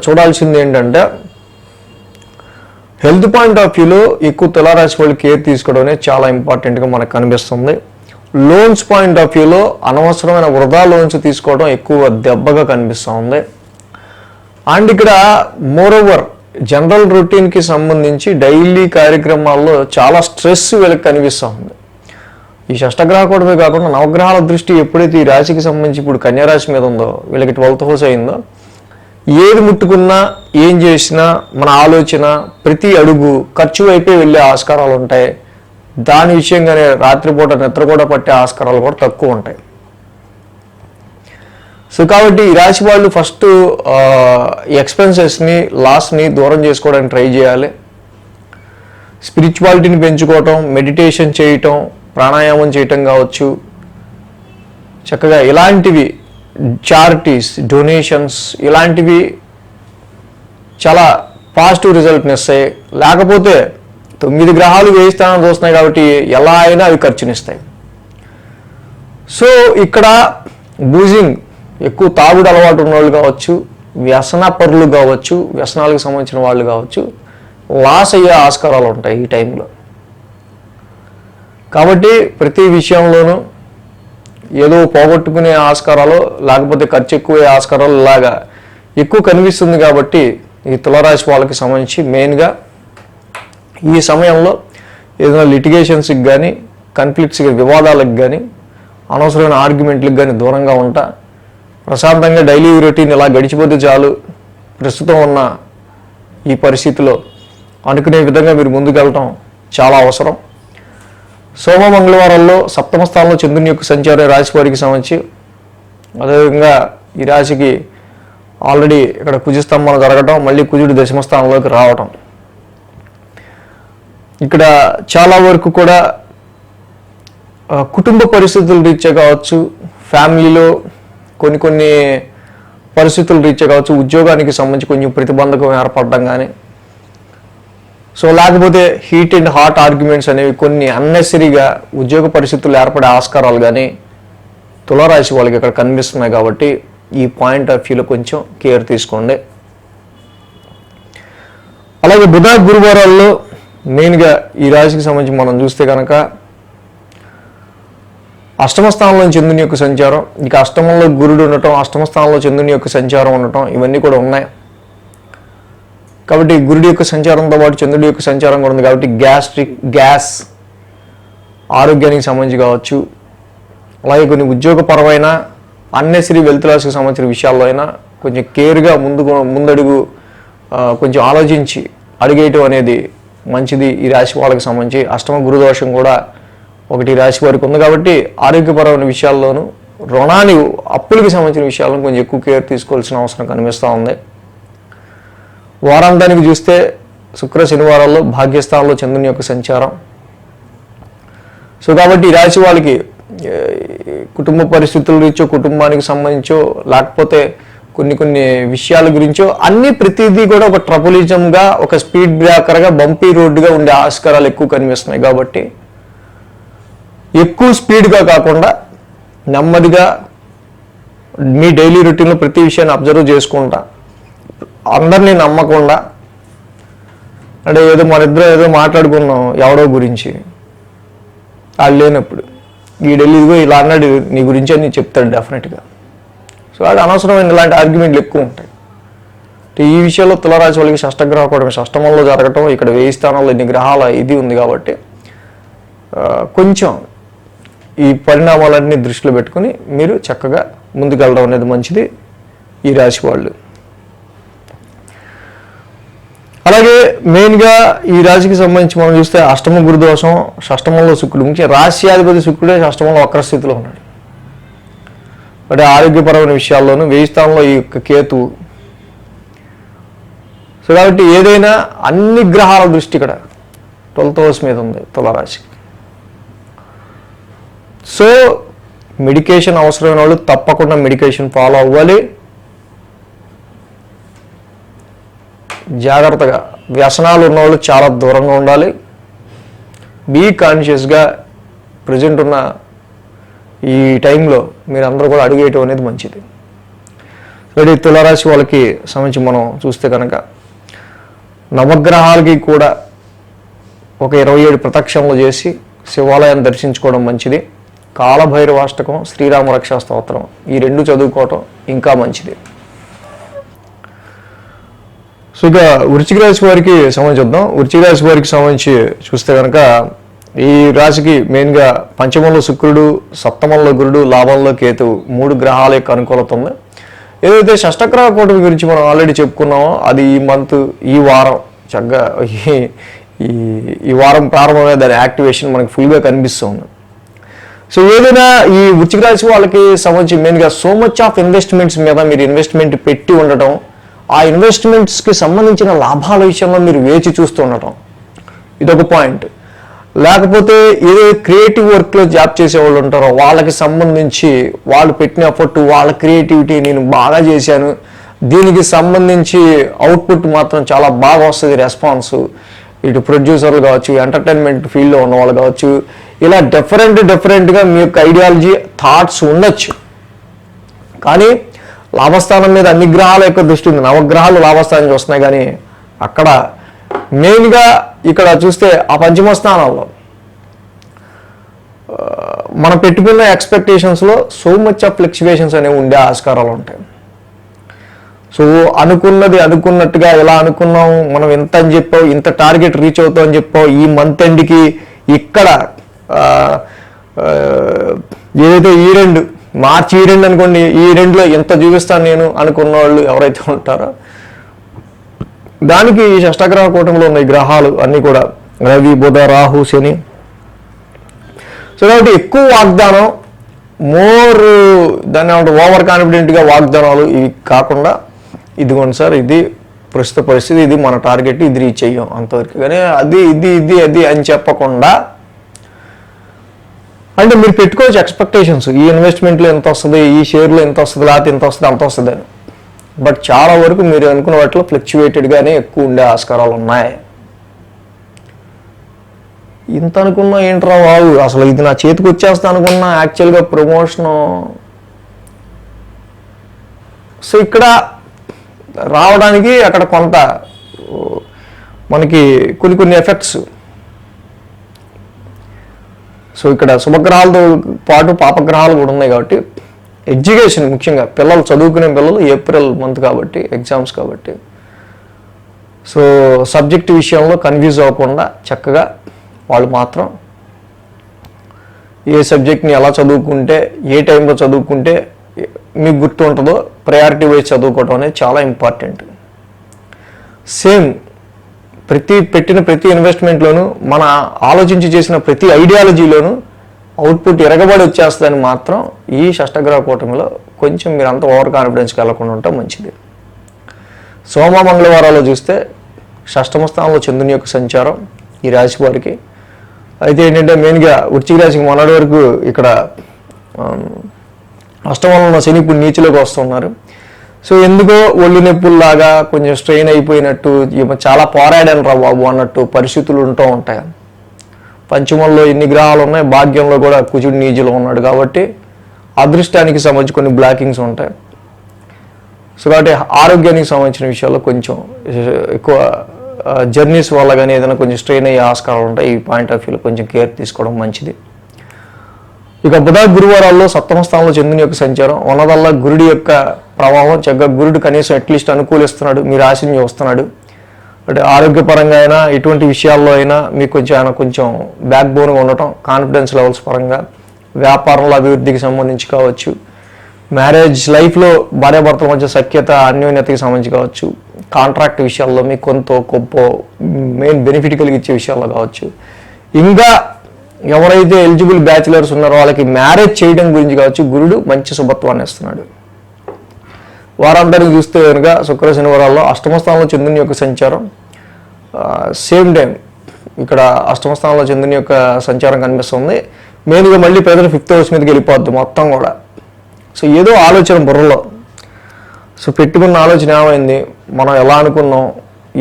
A: చూడాల్సింది ఏంటంటే హెల్త్ పాయింట్ ఆఫ్ వ్యూలో ఎక్కువ తులారాశి వాళ్ళు కేర్ తీసుకోవడం అనేది చాలా ఇంపార్టెంట్గా మనకు కనిపిస్తుంది. లోన్స్ పాయింట్ ఆఫ్ వ్యూలో అనవసరమైన వృధా లోన్స్ తీసుకోవడం ఎక్కువ దెబ్బగా కనిపిస్తూ ఉంది. అండ్ ఇక్కడ మోరోవర్ జనరల్ రొటీన్కి సంబంధించి డైలీ కార్యక్రమాల్లో చాలా స్ట్రెస్ వీళ్ళకి కనిపిస్తూ ఉంది. ఈ షష్టగ్రహ కూటమే కాకుండా నవగ్రహాల దృష్టి ఎప్పుడైతే ఈ రాశికి సంబంధించి ఇప్పుడు కన్యారాశి మీద ఉందో, వీళ్ళకి 12th హౌస్ అయిందో, ఏది ముట్టుకున్నా, ఏం చేసినా మన ఆలోచన ప్రతి అడుగు ఖర్చు వైపే వెళ్ళే ఆస్కారాలు ఉంటాయి. దాని విషయంగానే రాత్రిపూట నిద్ర కూడా పట్టే ఆస్కారాలు కూడా తక్కువ ఉంటాయి. సో కాబట్టి ఈ రాశి వాళ్ళు ఫస్ట్ ఎక్స్పెన్సెస్ని, లాస్ని దూరం చేసుకోవడానికి ట్రై చేయాలి. స్పిరిచువాలిటీని పెంచుకోవటం, మెడిటేషన్ చేయటం, ప్రాణాయామం చేయటం కావచ్చు, చక్కగా ఇలాంటివి చారిటీస్, డొనేషన్స్ ఇలాంటివి చాలా పాజిటివ్ రిజల్ట్ని ఇస్తాయి. లేకపోతే 9 గ్రహాలు వేయి స్థానం చూస్తున్నాయి కాబట్టి ఎలా అయినా అవి ఖర్చునిస్తాయి. సో ఇక్కడ బూజింగ్, ఎక్కువ తాగుడు అలవాటు ఉన్న వాళ్ళు కావచ్చు, వ్యసన పరులు కావచ్చు, వ్యసనాలకు సంబంధించిన వాళ్ళు కావచ్చు, లాస్ అయ్యే ఆస్కారాలు ఉంటాయి ఈ టైంలో. కాబట్టి ప్రతి విషయంలోనూ ఏదో పోగొట్టుకునే ఆస్కారాలు, లేకపోతే ఖర్చు ఎక్కువ ఆస్కారాలు ఇలాగా ఎక్కువ కనిపిస్తుంది. కాబట్టి ఈ తులారాశి వాళ్ళకి సంబంధించి మెయిన్గా ఈ సమయంలో ఏదైనా లిటిగేషన్స్కి కానీ, కాన్ఫ్లిక్ట్స్కి, వివాదాలకు కానీ, అనవసరమైన ఆర్గ్యుమెంట్లకు కానీ దూరంగా ఉంటా ప్రశాంతంగా డైలీ రొటీన్ ఇలా గడిచిపోతే చాలు. ప్రస్తుతం ఉన్న ఈ పరిస్థితిలో అనుకునే విధంగా మీరు ముందుకెళ్ళటం చాలా అవసరం. సోమ మంగళవారాల్లో సప్తమ స్థానంలో చంద్రుని యొక్క సంచారం రాశి వారికి సంబంధించి, అదేవిధంగా ఈ రాశికి ఆల్రెడీ ఇక్కడ కుజస్తంభన జరగటం, మళ్ళీ కుజుడు దశమ స్థానంలోకి రావటం, ఇక్కడ చాలా వరకు కూడా కుటుంబ పరిస్థితుల రీత్యా కావచ్చు, ఫ్యామిలీలో కొన్ని పరిస్థితుల రీత్యా కావచ్చు, ఉద్యోగానికి సంబంధించి కొంచెం ప్రతిబంధకం ఏర్పడడం కానీ, సో లేకపోతే హీట్ అండ్ హాట్ ఆర్గ్యుమెంట్స్ అనేవి కొన్ని అన్నెసరీగా ఉద్యోగ పరిస్థితులు ఏర్పడే ఆస్కారాలు కానీ తులారాశి వాళ్ళకి ఇక్కడ కనిపిస్తున్నాయి. కాబట్టి ఈ పాయింట్ ఆఫ్ వ్యూలో కొంచెం కేర్ తీసుకోండి. అలాగే బుధ గురువారాల్లో మెయిన్గా ఈ రాశికి సంబంధించి మనం చూస్తే కనుక అష్టమ స్థానంలో చంద్రుని యొక్క సంచారం, ఇక అష్టమంలో గురుడు ఉండటం, అష్టమ స్థానంలో చంద్రుని యొక్క సంచారం ఉండటం, ఇవన్నీ కూడా ఉన్నాయి. కాబట్టి గురుడి యొక్క సంచారంతో పాటు చంద్రుడి యొక్క సంచారం కూడా ఉంది. కాబట్టి గ్యాస్ ఆరోగ్యానికి సంబంధించి కావచ్చు, అలాగే కొన్ని ఉద్యోగపరమైన అన్నెసరీ వెల్త్ లాస్కి సంబంధించిన విషయాల్లో అయినా కొంచెం కేర్గా ముందడుగు కొంచెం ఆలోచించి అడిగేయటం అనేది మంచిది. ఈ రాశి వాళ్ళకి సంబంధించి అష్టమ గురుదోషం కూడా ఒకటి రాశి వారికి ఉంది. కాబట్టి ఆరోగ్యపరమైన విషయాల్లోనూ అప్పులకి సంబంధించిన విషయాలను కొంచెం ఎక్కువ కేర్ తీసుకోవాల్సిన అవసరం కనిపిస్తూ ఉంది. వారాంతానికి చూస్తే శుక్ర శనివారాల్లో భాగ్యస్థానంలో చంద్రుని యొక్క సంచారం. సో కాబట్టి ఈ రాశి వాళ్ళకి కుటుంబ పరిస్థితుల రీత్యో, కుటుంబానికి సంబంధించో, లేకపోతే కొన్ని విషయాల గురించో ప్రతిదీ కూడా ఒక ట్రబులిజంగా, ఒక స్పీడ్ బ్రేకర్గా, బంపీ రోడ్డుగా ఉండే ఆస్కారాలు ఎక్కువ కనిపిస్తున్నాయి. కాబట్టి ఎక్కువ స్పీడ్గా కాకుండా నెమ్మదిగా మీ డైలీ రొటీన్లో ప్రతి విషయాన్ని అబ్జర్వ్ చేసుకుంటా, అందరినీ నమ్మకుండా, అంటే ఏదో మాట్లాడుకున్నాం ఎవడో గురించి, వాళ్ళు లేనప్పుడు ఇదిగో ఇలా అన్నాడు నీ గురించి అని చెప్తాడు డెఫినెట్గా. సో అది అనవసరమైన ఇలాంటి ఆర్గ్యుమెంట్లు ఎక్కువ ఉంటాయి. ఈ విషయంలో తులారాశి వాళ్ళకి షష్టగ్రహ కూడా షష్టమంలో జరగటం, ఇక్కడ 1000 స్థానాల్లో ఇన్ని గ్రహాల ఇది ఉంది. కాబట్టి కొంచెం ఈ పరిణామాలన్నీ దృష్టిలో పెట్టుకుని మీరు చక్కగా ముందుకెళ్ళడం అనేది మంచిది ఈ రాశి వాళ్ళు. అలాగే మెయిన్గా ఈ రాశికి సంబంధించి మనం చూస్తే అష్టమ గురుదోషం, షష్టమంలో శుక్రుడు, ముఖ్యంగా రాశ్యాధిపతి శుక్రుడే షష్టమంలో వక్రస్థితిలో ఉన్నాడు. అంటే ఆరోగ్యపరమైన విషయాల్లోనూ 1000 స్థానంలో ఈ యొక్క కేతు. సో కాబట్టి ఏదైనా అన్ని గ్రహాల దృష్టి ఇక్కడ 12th house మీద ఉంది తులారాశి. సో మెడికేషన్ అవసరమైన వాళ్ళు తప్పకుండా మెడికేషన్ ఫాలో అవ్వాలి. జాగ్రత్తగా వ్యసనాలు ఉన్నవాళ్ళు చాలా దూరంగా ఉండాలి. బీ కాన్షియస్గా ప్రజెంట్ ఉన్న ఈ టైంలో మీరు అందరూ కూడా అడుగేయటం అనేది మంచిది. సో ఈ తులారాశి వాళ్ళకి సంబంధించి మనం చూస్తే కనుక నవగ్రహాలకి కూడా ఒక 27 ప్రదక్షిణలు చేసి శివాలయాన్ని దర్శించుకోవడం మంచిది. కాలభైరవాష్టకం, శ్రీరామ రక్షా స్తోత్రం ఈ 2 చదువుకోవటం ఇంకా మంచిది. సో ఇక వృశ్చిక రాశి వారికి సంబంధించి చూద్దాం. వృశ్చిక రాశి వారికి సంబంధించి చూస్తే కనుక ఈ రాశికి మెయిన్గా పంచమంలో శుక్రుడు, సప్తమంలో గురుడు, లాభంలో కేతువు 3 గ్రహాల యొక్క అనుకూలత ఉంది. ఏదైతే షష్టగ్రహ కూటమి గురించి మనం ఆల్రెడీ చెప్పుకున్నామో అది ఈ వారం చక్కగా ఈ వారం ప్రారంభమైన దాని యాక్టివేషన్ మనకి ఫుల్గా కనిపిస్తుంది. సో ఏదైనా ఈ వృశ్చిక రాశి వాళ్ళకి సంబంధించి మెయిన్గా సో మచ్ ఆఫ్ ఇన్వెస్ట్మెంట్స్ మీద మీరు ఇన్వెస్ట్మెంట్ పెట్టి ఉండటం, ఆ ఇన్వెస్ట్మెంట్స్కి సంబంధించిన లాభాల విషయంలో మీరు వేచి చూస్తూ ఉండటం ఇదొక పాయింట్. లేకపోతే ఏదో క్రియేటివ్ వర్క్లో జాబ్ చేసేవాళ్ళు ఉంటారో వాళ్ళకి సంబంధించి వాళ్ళు పెట్టిన ఎఫర్ట్, వాళ్ళ క్రియేటివిటీ నేను బాగా చేశాను, దీనికి సంబంధించి అవుట్పుట్ మాత్రం చాలా బాగా వస్తుంది రెస్పాన్స్. ఇటు ప్రొడ్యూసర్లు కావచ్చు, ఎంటర్టైన్మెంట్ ఫీల్డ్లో ఉన్న వాళ్ళు కావచ్చు, ఇలా డిఫరెంట్గా మీ యొక్క ఐడియాలజీ థాట్స్ ఉండొచ్చు. కానీ లాభస్థానం మీద అన్ని గ్రహాల యొక్క దృష్టి ఉంది. నవగ్రహాలు లాభస్థానం చూస్తున్నాయి. కానీ అక్కడ మెయిన్గా ఇక్కడ చూస్తే ఆ పంచమ స్థానాల్లో మనం పెట్టుకున్న ఎక్స్పెక్టేషన్స్లో సో మచ్ ఆఫ్ ఫ్లక్చువేషన్స్ అనేవి ఉండే ఆస్కారాలు ఉంటాయి. సో అనుకున్నది అనుకున్నట్టుగా ఎలా అనుకున్నాం, మనం ఎంత అని చెప్పావు, ఇంత టార్గెట్ రీచ్ అవుతాం అని చెప్పావు, ఈ మంత్ ఎండ్కి ఇక్కడ ఏదైతే మార్చి అనుకోండి, ఈ 2లో ఎంత చూపిస్తాను నేను అనుకున్న వాళ్ళు ఎవరైతే ఉంటారో దానికి ఈ షష్టగ్రహ కూటమిలో ఉన్న ఈ గ్రహాలు అన్నీ కూడా రవి, బుధ, రాహు, శని సో కాబట్టి ఎక్కువ వాగ్దానం, మోర్ దాన్ని ఏమంటే ఓవర్ కాన్ఫిడెంట్గా వాగ్దానాలు ఇవి కాకుండా, ఇదిగోండి సార్ ఇది ప్రస్తుత పరిస్థితి, ఇది మన టార్గెట్, ఇది రీచ్ అయ్యాం అంతవరకు. కానీ అది ఇది ఇది అది అని చెప్పకుండా, అంటే మీరు పెట్టుకోవచ్చు ఎక్స్పెక్టేషన్స్, ఈ ఇన్వెస్ట్మెంట్లో ఎంత వస్తుంది, ఈ షేర్లో ఎంత వస్తుంది, లేకపోతే ఎంత వస్తుంది అంత వస్తుంది అని. బట్ చాలా వరకు మీరు అనుకున్న వాటిలో ఫ్లక్చువేటెడ్గానే ఎక్కువ ఉండే ఆస్కారాలు ఉన్నాయి. ఇంత అనుకున్నా ఏంట్రా బాబు, అసలు ఇది నా చేతికి వచ్చేస్తా అనుకున్నా యాక్చువల్గా ప్రమోషను. సో ఇక్కడ రావడానికి అక్కడ కొంత మనకి కొన్ని ఎఫెక్ట్స్. సో ఇక్కడ శుభగ్రహాలతో పాటు పాపగ్రహాలు కూడా ఉన్నాయి కాబట్టి ఎడ్యుకేషన్, ముఖ్యంగా పిల్లలు చదువుకునే పిల్లలు ఏప్రిల్ మంత్ కాబట్టి ఎగ్జామ్స్ కాబట్టి, సో సబ్జెక్ట్ విషయంలో కన్ఫ్యూజ్ అవ్వకుండా చక్కగా వాళ్ళు మాత్రం ఏ సబ్జెక్ట్ని ఎలా చదువుకుంటే, ఏ టైంలో చదువుకుంటే మీకు గుర్తు ఉంటుందో ప్రయారిటీ వైజ్ చదువుకోవడం అనేది చాలా ఇంపార్టెంట్. సేమ్ పెట్టిన ప్రతి ఇన్వెస్ట్మెంట్లోనూ, మన ఆలోచించి చేసిన ప్రతి ఐడియాలజీలోనూ అవుట్పుట్ ఎరగబడి వచ్చేస్తుందని మాత్రం ఈ షష్టగ్రహ కూటమిలో కొంచెం మీరు అంత ఓవర్ కాన్ఫిడెన్స్కి వెళ్ళకుండా ఉంటే మంచిది. సోమ మంగళవారాల్లో చూస్తే షష్టమ స్థానంలో చంద్రుని యొక్క సంచారం ఈ రాశి వారికి. అయితే ఏంటంటే మెయిన్గా వృశ్చిక రాశికి మొన్నటి వరకు ఇక్కడ అష్టమంలో ఉన్న శని ఇప్పుడు నీచులోకి వస్తున్నారు. సో ఎందుకో ఒళ్ళు నొప్పుల్లాగా కొంచెం స్ట్రెయిన్ అయిపోయినట్టు, చాలా పోరాడాను రా బాబు అన్నట్టు పరిస్థితులు ఉంటూ ఉంటాయి. పంచమంలో ఎన్ని గ్రహాలు ఉన్నాయి, భాగ్యంలో కూడా కుజుడు నీచులో ఉన్నాడు కాబట్టి అదృష్టానికి సంబంధించి కొన్ని బ్లాకింగ్స్ ఉంటాయి. సో కాబట్టి ఆరోగ్యానికి సంబంధించిన విషయాల్లో కొంచెం ఎక్కువ జర్నీస్ వల్ల కానీ ఏదైనా కొంచెం స్ట్రెయిన్ అయ్యే ఆస్కారాలు ఉంటాయి. ఈ పాయింట్ ఆఫ్ వ్యూలో కొంచెం కేర్ తీసుకోవడం మంచిది. ఇక బుధ గురువారాల్లో సప్తమ స్థానంలో చంద్రుని యొక్క సంచారం ఉన్నదల్లా గురుడి యొక్క ప్రభావం. చక్కగా గురుడు కనీసం అట్లీస్ట్ అనుకూలిస్తున్నాడు, మీ రాశిని చూస్తున్నాడు. అంటే ఆరోగ్యపరంగా అయినా ఎటువంటి విషయాల్లో అయినా మీకు కొంచెం బ్యాక్ బోన్గా ఉండటం, కాన్ఫిడెన్స్ లెవెల్స్ పరంగా, వ్యాపారంలో అభివృద్ధికి సంబంధించి కావచ్చు, మ్యారేజ్ లైఫ్లో భార్యాభర్తల మధ్య సఖ్యత అన్యోన్యతకి సంబంధించి కావచ్చు, కాంట్రాక్ట్ విషయాల్లో మీకు కొంత గొప్ప మెయిన్ బెనిఫిట్ కలిగించే విషయాల్లో కావచ్చు, ఇంకా ఎవరైతే ఎలిజిబుల్ బ్యాచిలర్స్ ఉన్నారో వాళ్ళకి మ్యారేజ్ చేయడం గురించి కావచ్చు, గురుడు మంచి శుభత్వాన్ని ఇస్తున్నాడు. వారందరినీ చూస్తే కనుక శుక్ర శనివారాల్లో అష్టమ స్థానంలో చంద్రుని యొక్క సంచారం, సేమ్ టైం ఇక్కడ అష్టమ స్థానంలో చంద్రుని యొక్క సంచారం కనిపిస్తుంది. మెయిన్గా మళ్ళీ ప్రజలు 5th హౌస్ మీదకి వెళ్ళిపోద్ది మొత్తం కూడా. సో ఏదో ఆలోచన బుర్రలో, సో పెట్టుకున్న ఆలోచన ఏమైంది, మనం ఎలా అనుకున్నాం,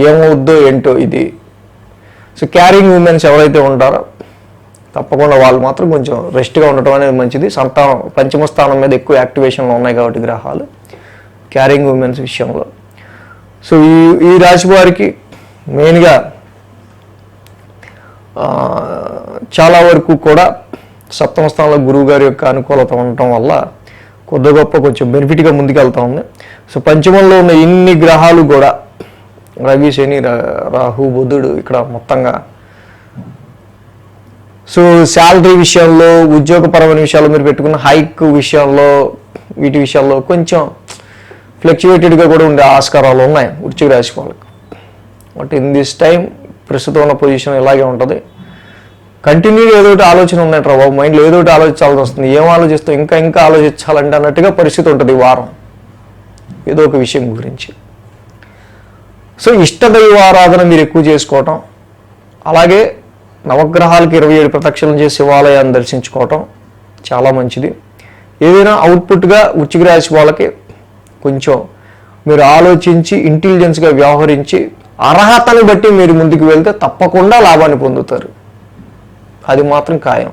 A: ఏమవుద్దో ఏంటో ఇది. సో క్యారింగ్ ఉమెన్స్ ఎవరైతే ఉంటారో తప్పకుండా వాళ్ళు మాత్రం కొంచెం రెస్ట్గా ఉండటం అనేది మంచిది. సంతానం పంచమ స్థానం మీద ఎక్కువ యాక్టివేషన్లో ఉన్నాయి కాబట్టి గ్రహాలు క్యారింగ్ ఉమెన్స్ విషయంలో. సో ఈ రాశి వారికి మెయిన్గా చాలా వరకు కూడా సప్తమ స్థానంలో గురువు గారి యొక్క అనుకూలత ఉండటం వల్ల కొద్ది గొప్ప కొంచెం బెనిఫిట్గా ముందుకెళ్తా ఉంది. సో పంచమంలో ఉన్న ఇన్ని గ్రహాలు కూడా రవి, శని, రాహు, బుధుడు ఇక్కడ మొత్తంగా, సో శాలరీ విషయంలో, ఉద్యోగపరమైన విషయాల్లో, మీరు పెట్టుకున్న హైక్ విషయంలో, వీటి విషయాల్లో కొంచెం ఫ్లక్చువేటెడ్గా కూడా ఉండే ఆస్కారాలు ఉన్నాయి వృశ్చిక రాశి వాళ్ళకి. బట్ ఇన్ దిస్ టైం ప్రస్తుతం ఉన్న పొజిషన్ ఇలాగే ఉంటుంది. కంటిన్యూగా ఏదో ఒకటి ఆలోచన ఉన్నట్టు బాబు, మైండ్లో ఏదో ఒకటి ఆలోచించాల్సి వస్తుంది. ఏం ఆలోచిస్తాం, ఇంకా ఆలోచించాలంటే అన్నట్టుగా పరిస్థితి ఉంటుంది ఈ వారం ఏదో ఒక విషయం గురించి. సో ఇష్టదైవ ఆరాధన మీరు ఎక్కువ చేసుకోవటం, అలాగే నవగ్రహాలకి 27 ప్రదక్షిణలు చేసి శివాలయాన్ని దర్శించుకోవటం చాలా మంచిది. ఏదైనా అవుట్పుట్గా వృశ్చిక రాశి వాళ్ళకి కొంచెం మీరు ఆలోచించి ఇంటెలిజెన్స్గా వ్యవహరించి అర్హతని బట్టి మీరు ముందుకు వెళ్తే తప్పకుండా లాభాన్ని పొందుతారు, అది మాత్రం ఖాయం.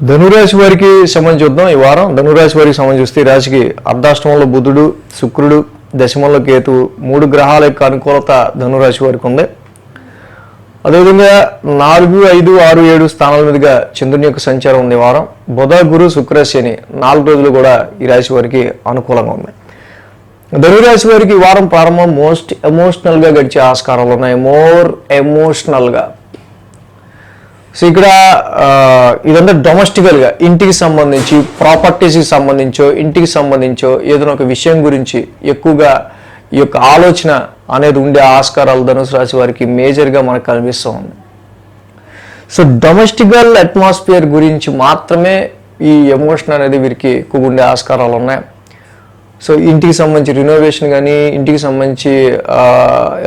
A: ధనురాశి వారికి సంబంధించి చూద్దాం. ఈ వారం ధనురాశి వారికి సంబంధించి చూస్తే ఈ రాశికి అర్ధాష్టమంలో బుధుడు, శుక్రుడు, దశమంలో కేతువు, 3 గ్రహాల యొక్క అనుకూలత ధనురాశి వారికి ఉంది. అదేవిధంగా 4, 5, 6, 7 స్థానాల మీదుగా చంద్రుని యొక్క సంచారం ఉంది వారం. బుధ, గురు, శుక్ర, శని 4 రోజులు కూడా ఈ రాశి వారికి అనుకూలంగా ఉన్నాయి. ధనురాశి వారికి ఈ వారం ప్రారంభం మోస్ట్ ఎమోషనల్గా గడిచే ఆస్కారాలు ఉన్నాయి, మోర్ ఎమోషనల్గా. సో ఇక్కడ ఇదంతా డొమెస్టికల్గా ఇంటికి సంబంధించి, ప్రాపర్టీస్కి సంబంధించో, ఇంటికి సంబంధించో ఏదైనా ఒక విషయం గురించి ఎక్కువగా ఈ యొక్క ఆలోచన అనేది ఉండే ఆస్కారాలు ధనుసు రాశి వారికి మేజర్గా మనకు కనిపిస్తూ ఉంది. సో డొమెస్టికల్ అట్మాస్ఫియర్ గురించి మాత్రమే ఈ ఎమోషన్ అనేది వీరికి ఎక్కువ ఉండే ఆస్కారాలు ఉన్నాయి. సో ఇంటికి సంబంధించి రినోవేషన్ కానీ, ఇంటికి సంబంధించి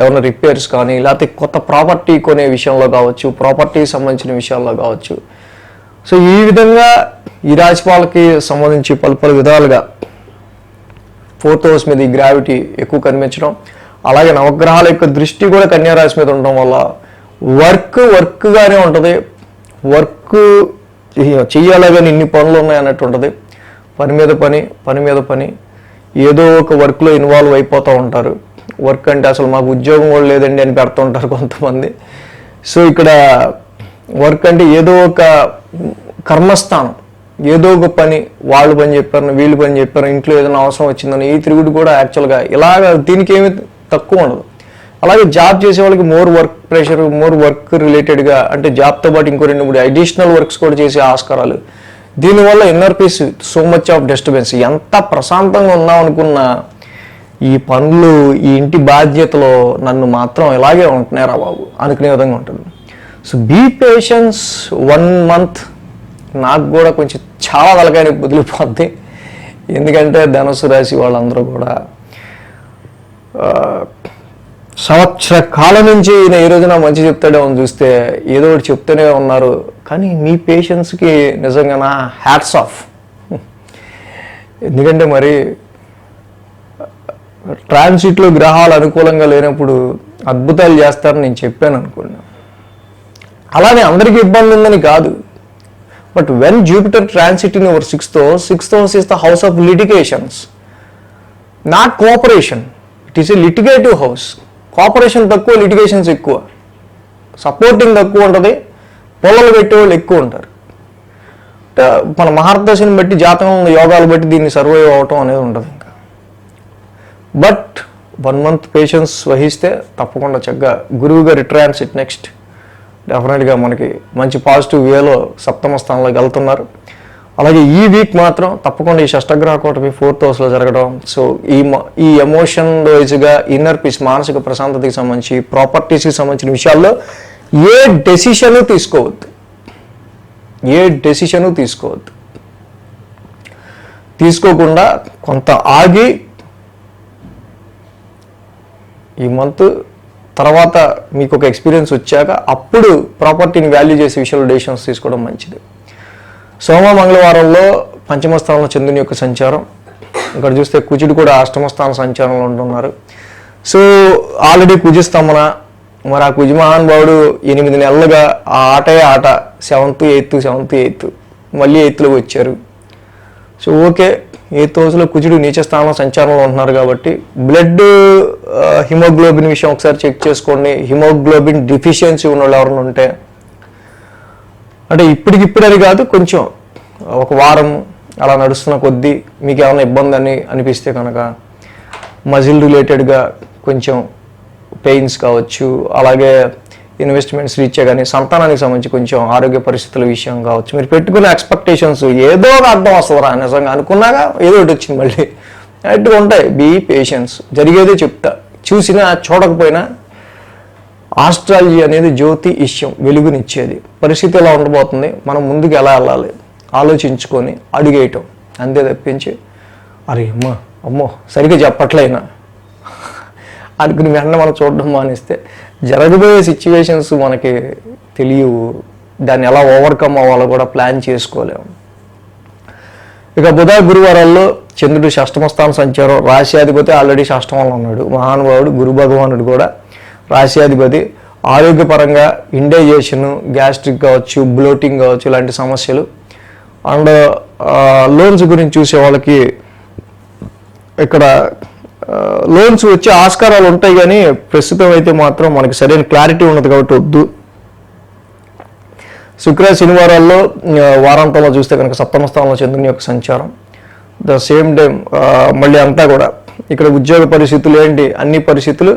A: ఏమైనా రిపేర్స్ కానీ, లేకపోతే కొత్త ప్రాపర్టీ కొనే విషయంలో కావచ్చు, ప్రాపర్టీకి సంబంధించిన విషయాల్లో కావచ్చు. సో ఈ విధంగా ఈ రాశి వాళ్ళకి సంబంధించి పలు విధాలుగా 4th హౌస్ మీద ఈ గ్రావిటీ ఎక్కువ కనిపించడం, అలాగే నవగ్రహాల యొక్క దృష్టి కూడా కన్యా రాశి మీద ఉండడం వల్ల వర్క్గానే ఉంటుంది. వర్క్ చెయ్యాలా కానీ ఇన్ని పనులు ఉన్నాయి అన్నట్టు ఉంటుంది. పని మీద పని ఏదో ఒక వర్క్లో ఇన్వాల్వ్ అయిపోతూ ఉంటారు. వర్క్ అంటే అసలు మాకు ఉద్యోగం కూడా లేదండి అని పెడుతూ ఉంటారు కొంతమంది. సో ఇక్కడ వర్క్ అంటే ఏదో ఒక కర్మస్థానం, ఏదో ఒక పని, వాళ్ళు పని చెప్పారు, వీళ్ళు పని చెప్పారు, ఇంట్లో ఏదైనా అవసరం వచ్చిందని ఈ తిరుగుడు కూడా యాక్చువల్గా ఇలాగ దీనికి ఏమి తక్కువ ఉండదు. అలాగే జాబ్ చేసే వాళ్ళకి more work pressure, more work రిలేటెడ్గా, అంటే జాబ్తో పాటు ఇంకో 2-3 అడిషనల్ వర్క్స్ కూడా చేసే ఆస్కారాలు. దీనివల్ల inner peace, so much of disturbance. ఎంత ప్రశాంతంగా ఉన్నాం అనుకున్నా ఈ పనులు, ఈ ఇంటి బాధ్యతలో నన్ను మాత్రం ఇలాగే ఉంటున్నారా బాబు అనుకునే విధంగా ఉంటుంది. So be patience 1 month. నాకు కూడా కొంచెం చాలా తలకాయ వదిలిపోద్ది. ఎందుకంటే ధనుసు రాశి వాళ్ళందరూ కూడా సంవత్సర కాలం నుంచి ఈయన ఈ రోజున మంచి చెప్తాడేమో చూస్తే ఏదో ఒకటి చెప్తూనే ఉన్నారు. కానీ మీ పేషెన్స్కి నిజంగా నా హ్యాట్స్ ఆఫ్. ఎందుకంటే మరి ట్రాన్సిట్లో గ్రహాలు అనుకూలంగా లేనప్పుడు అద్భుతాలు చేస్తారని నేను చెప్పాను అనుకున్నా. అలానే అందరికీ ఇబ్బంది ఉందని కాదు. But when Jupiter transit in your 6th house is the house of litigations, not cooperation. It is a litigative house. Cooperation తక్కువ, లిటిగేషన్స్ ఎక్కువ, సపోర్టింగ్ తక్కువ ఉంటుంది, పొలలు పెట్టే వాళ్ళు ఎక్కువ ఉంటారు. మన మహార్దశని బట్టి, జాతకం యోగాలు బట్టి దీన్ని సర్వైవ్ అవటం అనేది ఉంటుంది. ఇంకా బట్ 1 month పేషెన్స్ వహిస్తే తప్పకుండా చక్కగా గురువు గారి ట్రాన్సిట్ నెక్స్ట్ డెఫినెట్గా మనకి మంచి పాజిటివ్ వేలో 7వ స్థానంలోకి వెళ్తున్నారు. అలాగే ఈ వీక్ మాత్రం తప్పకుండా ఈ షష్టగ్రహ కూటమి 4th హౌస్లో జరగడం. సో ఈ ఎమోషన్ వైజ్గా ఇన్నర్ పీస్, మానసిక ప్రశాంతతకి సంబంధించి, ప్రాపర్టీస్కి సంబంధించిన విషయాల్లో ఏ డెసిషను తీసుకోవద్దు. తీసుకోకుండా కొంత ఆగి ఈ మంత్ తర్వాత మీకు ఒక ఎక్స్పీరియన్స్ వచ్చాక అప్పుడు ప్రాపర్టీని వాల్యూ చేసే విషయంలో డెసిషన్స్ తీసుకోవడం మంచిది. సోమ మంగళవారంలో 5వ స్థానంలో చంద్రుని యొక్క సంచారం. ఇక్కడ చూస్తే కుజుడు కూడా 8వ స్థాన సంచారంలో ఉంటున్నారు. సో ఆల్రెడీ కుజిస్తమన, మరి ఆ కుజు మహానుభావుడు 8 నెలలుగా ఆ ఆటే ఆట 7th, 8th మళ్ళీ 8thలోకి వచ్చారు. సో ఓకే, 8th హౌస్లో కుజుడు నీచ స్థానంలో సంచారంలో ఉంటున్నారు కాబట్టి బ్లడ్ హిమోగ్లోబిన్ విషయం ఒకసారి చెక్ చేసుకోండి. హిమోగ్లోబిన్ డిఫిషియన్సీ ఉన్న వాళ్ళు ఎవరైనా ఉంటే, అంటే ఇప్పటికిప్పుడు అది కాదు, కొంచెం ఒక వారం అలా నడుస్తున్న కొద్దీ మీకు ఏమైనా ఇబ్బంది అని అనిపిస్తే కనుక మజిల్ రిలేటెడ్గా కొంచెం పెయిన్స్ కావచ్చు, అలాగే ఇన్వెస్ట్మెంట్స్ రీత్యా కానీ, సంతానానికి సంబంధించి కొంచెం ఆరోగ్య పరిస్థితుల విషయం కావచ్చు, మీరు పెట్టుకున్న ఎక్స్పెక్టేషన్స్ ఏదో ఒక అర్థం వస్తుందా నిజంగా అనుకున్నాగా ఏదో ఒకటి వచ్చింది మళ్ళీ అట్టుగా ఉంటాయి. బీ పేషెన్స్, జరిగేదే చెప్తా, చూసినా చూడకపోయినా. ఆస్ట్రాలజీ అనేది జ్యోతి ఇష్యం, వెలుగునిచ్చేది. పరిస్థితి ఎలా ఉండబోతుంది, మనం ముందుకు ఎలా వెళ్ళాలి ఆలోచించుకొని అడుగేయటం అంతే తప్పించి అరే అమ్మో సరిగ్గా చెప్పట్లయినా అనుకుని వెంటనే మనం చూడడం మానేస్తే జరగబోయే సిచ్యువేషన్స్ మనకి తెలియవు, దాన్ని ఎలా ఓవర్కమ్ అవ్వాలో కూడా ప్లాన్ చేసుకోలేము. ఇక బుధ గురువారాల్లో చంద్రుడు 6వ స్థానం సంచారం, రాశ్యాధిపతి ఆల్రెడీ 6థంలో ఉన్నాడు. మహానుభావుడు గురు భగవానుడు కూడా రాశ్యాధిపతి. ఆరోగ్యపరంగా ఇండైజేషన్, గ్యాస్ట్రిక్ కావచ్చు, బ్లోటింగ్ కావచ్చు, ఇలాంటి సమస్యలు. అండ్ లోన్స్ గురించి చూసే వాళ్ళకి ఇక్కడ లోన్స్ వచ్చే ఆస్కారాలు ఉంటాయి, కానీ ప్రస్తుతం అయితే మాత్రం మనకి సరైన క్లారిటీ ఉండదు కాబట్టి వద్దు. శుక్ర శనివారాల్లో వారాంతంలో చూస్తే కనుక 7వ స్థానంలో చంద్రుని యొక్క సంచారం. ద సేమ్ టైం మళ్ళీ అంతా కూడా ఇక్కడ ఉద్యోగ పరిస్థితులు ఏంటి, అన్ని పరిస్థితులు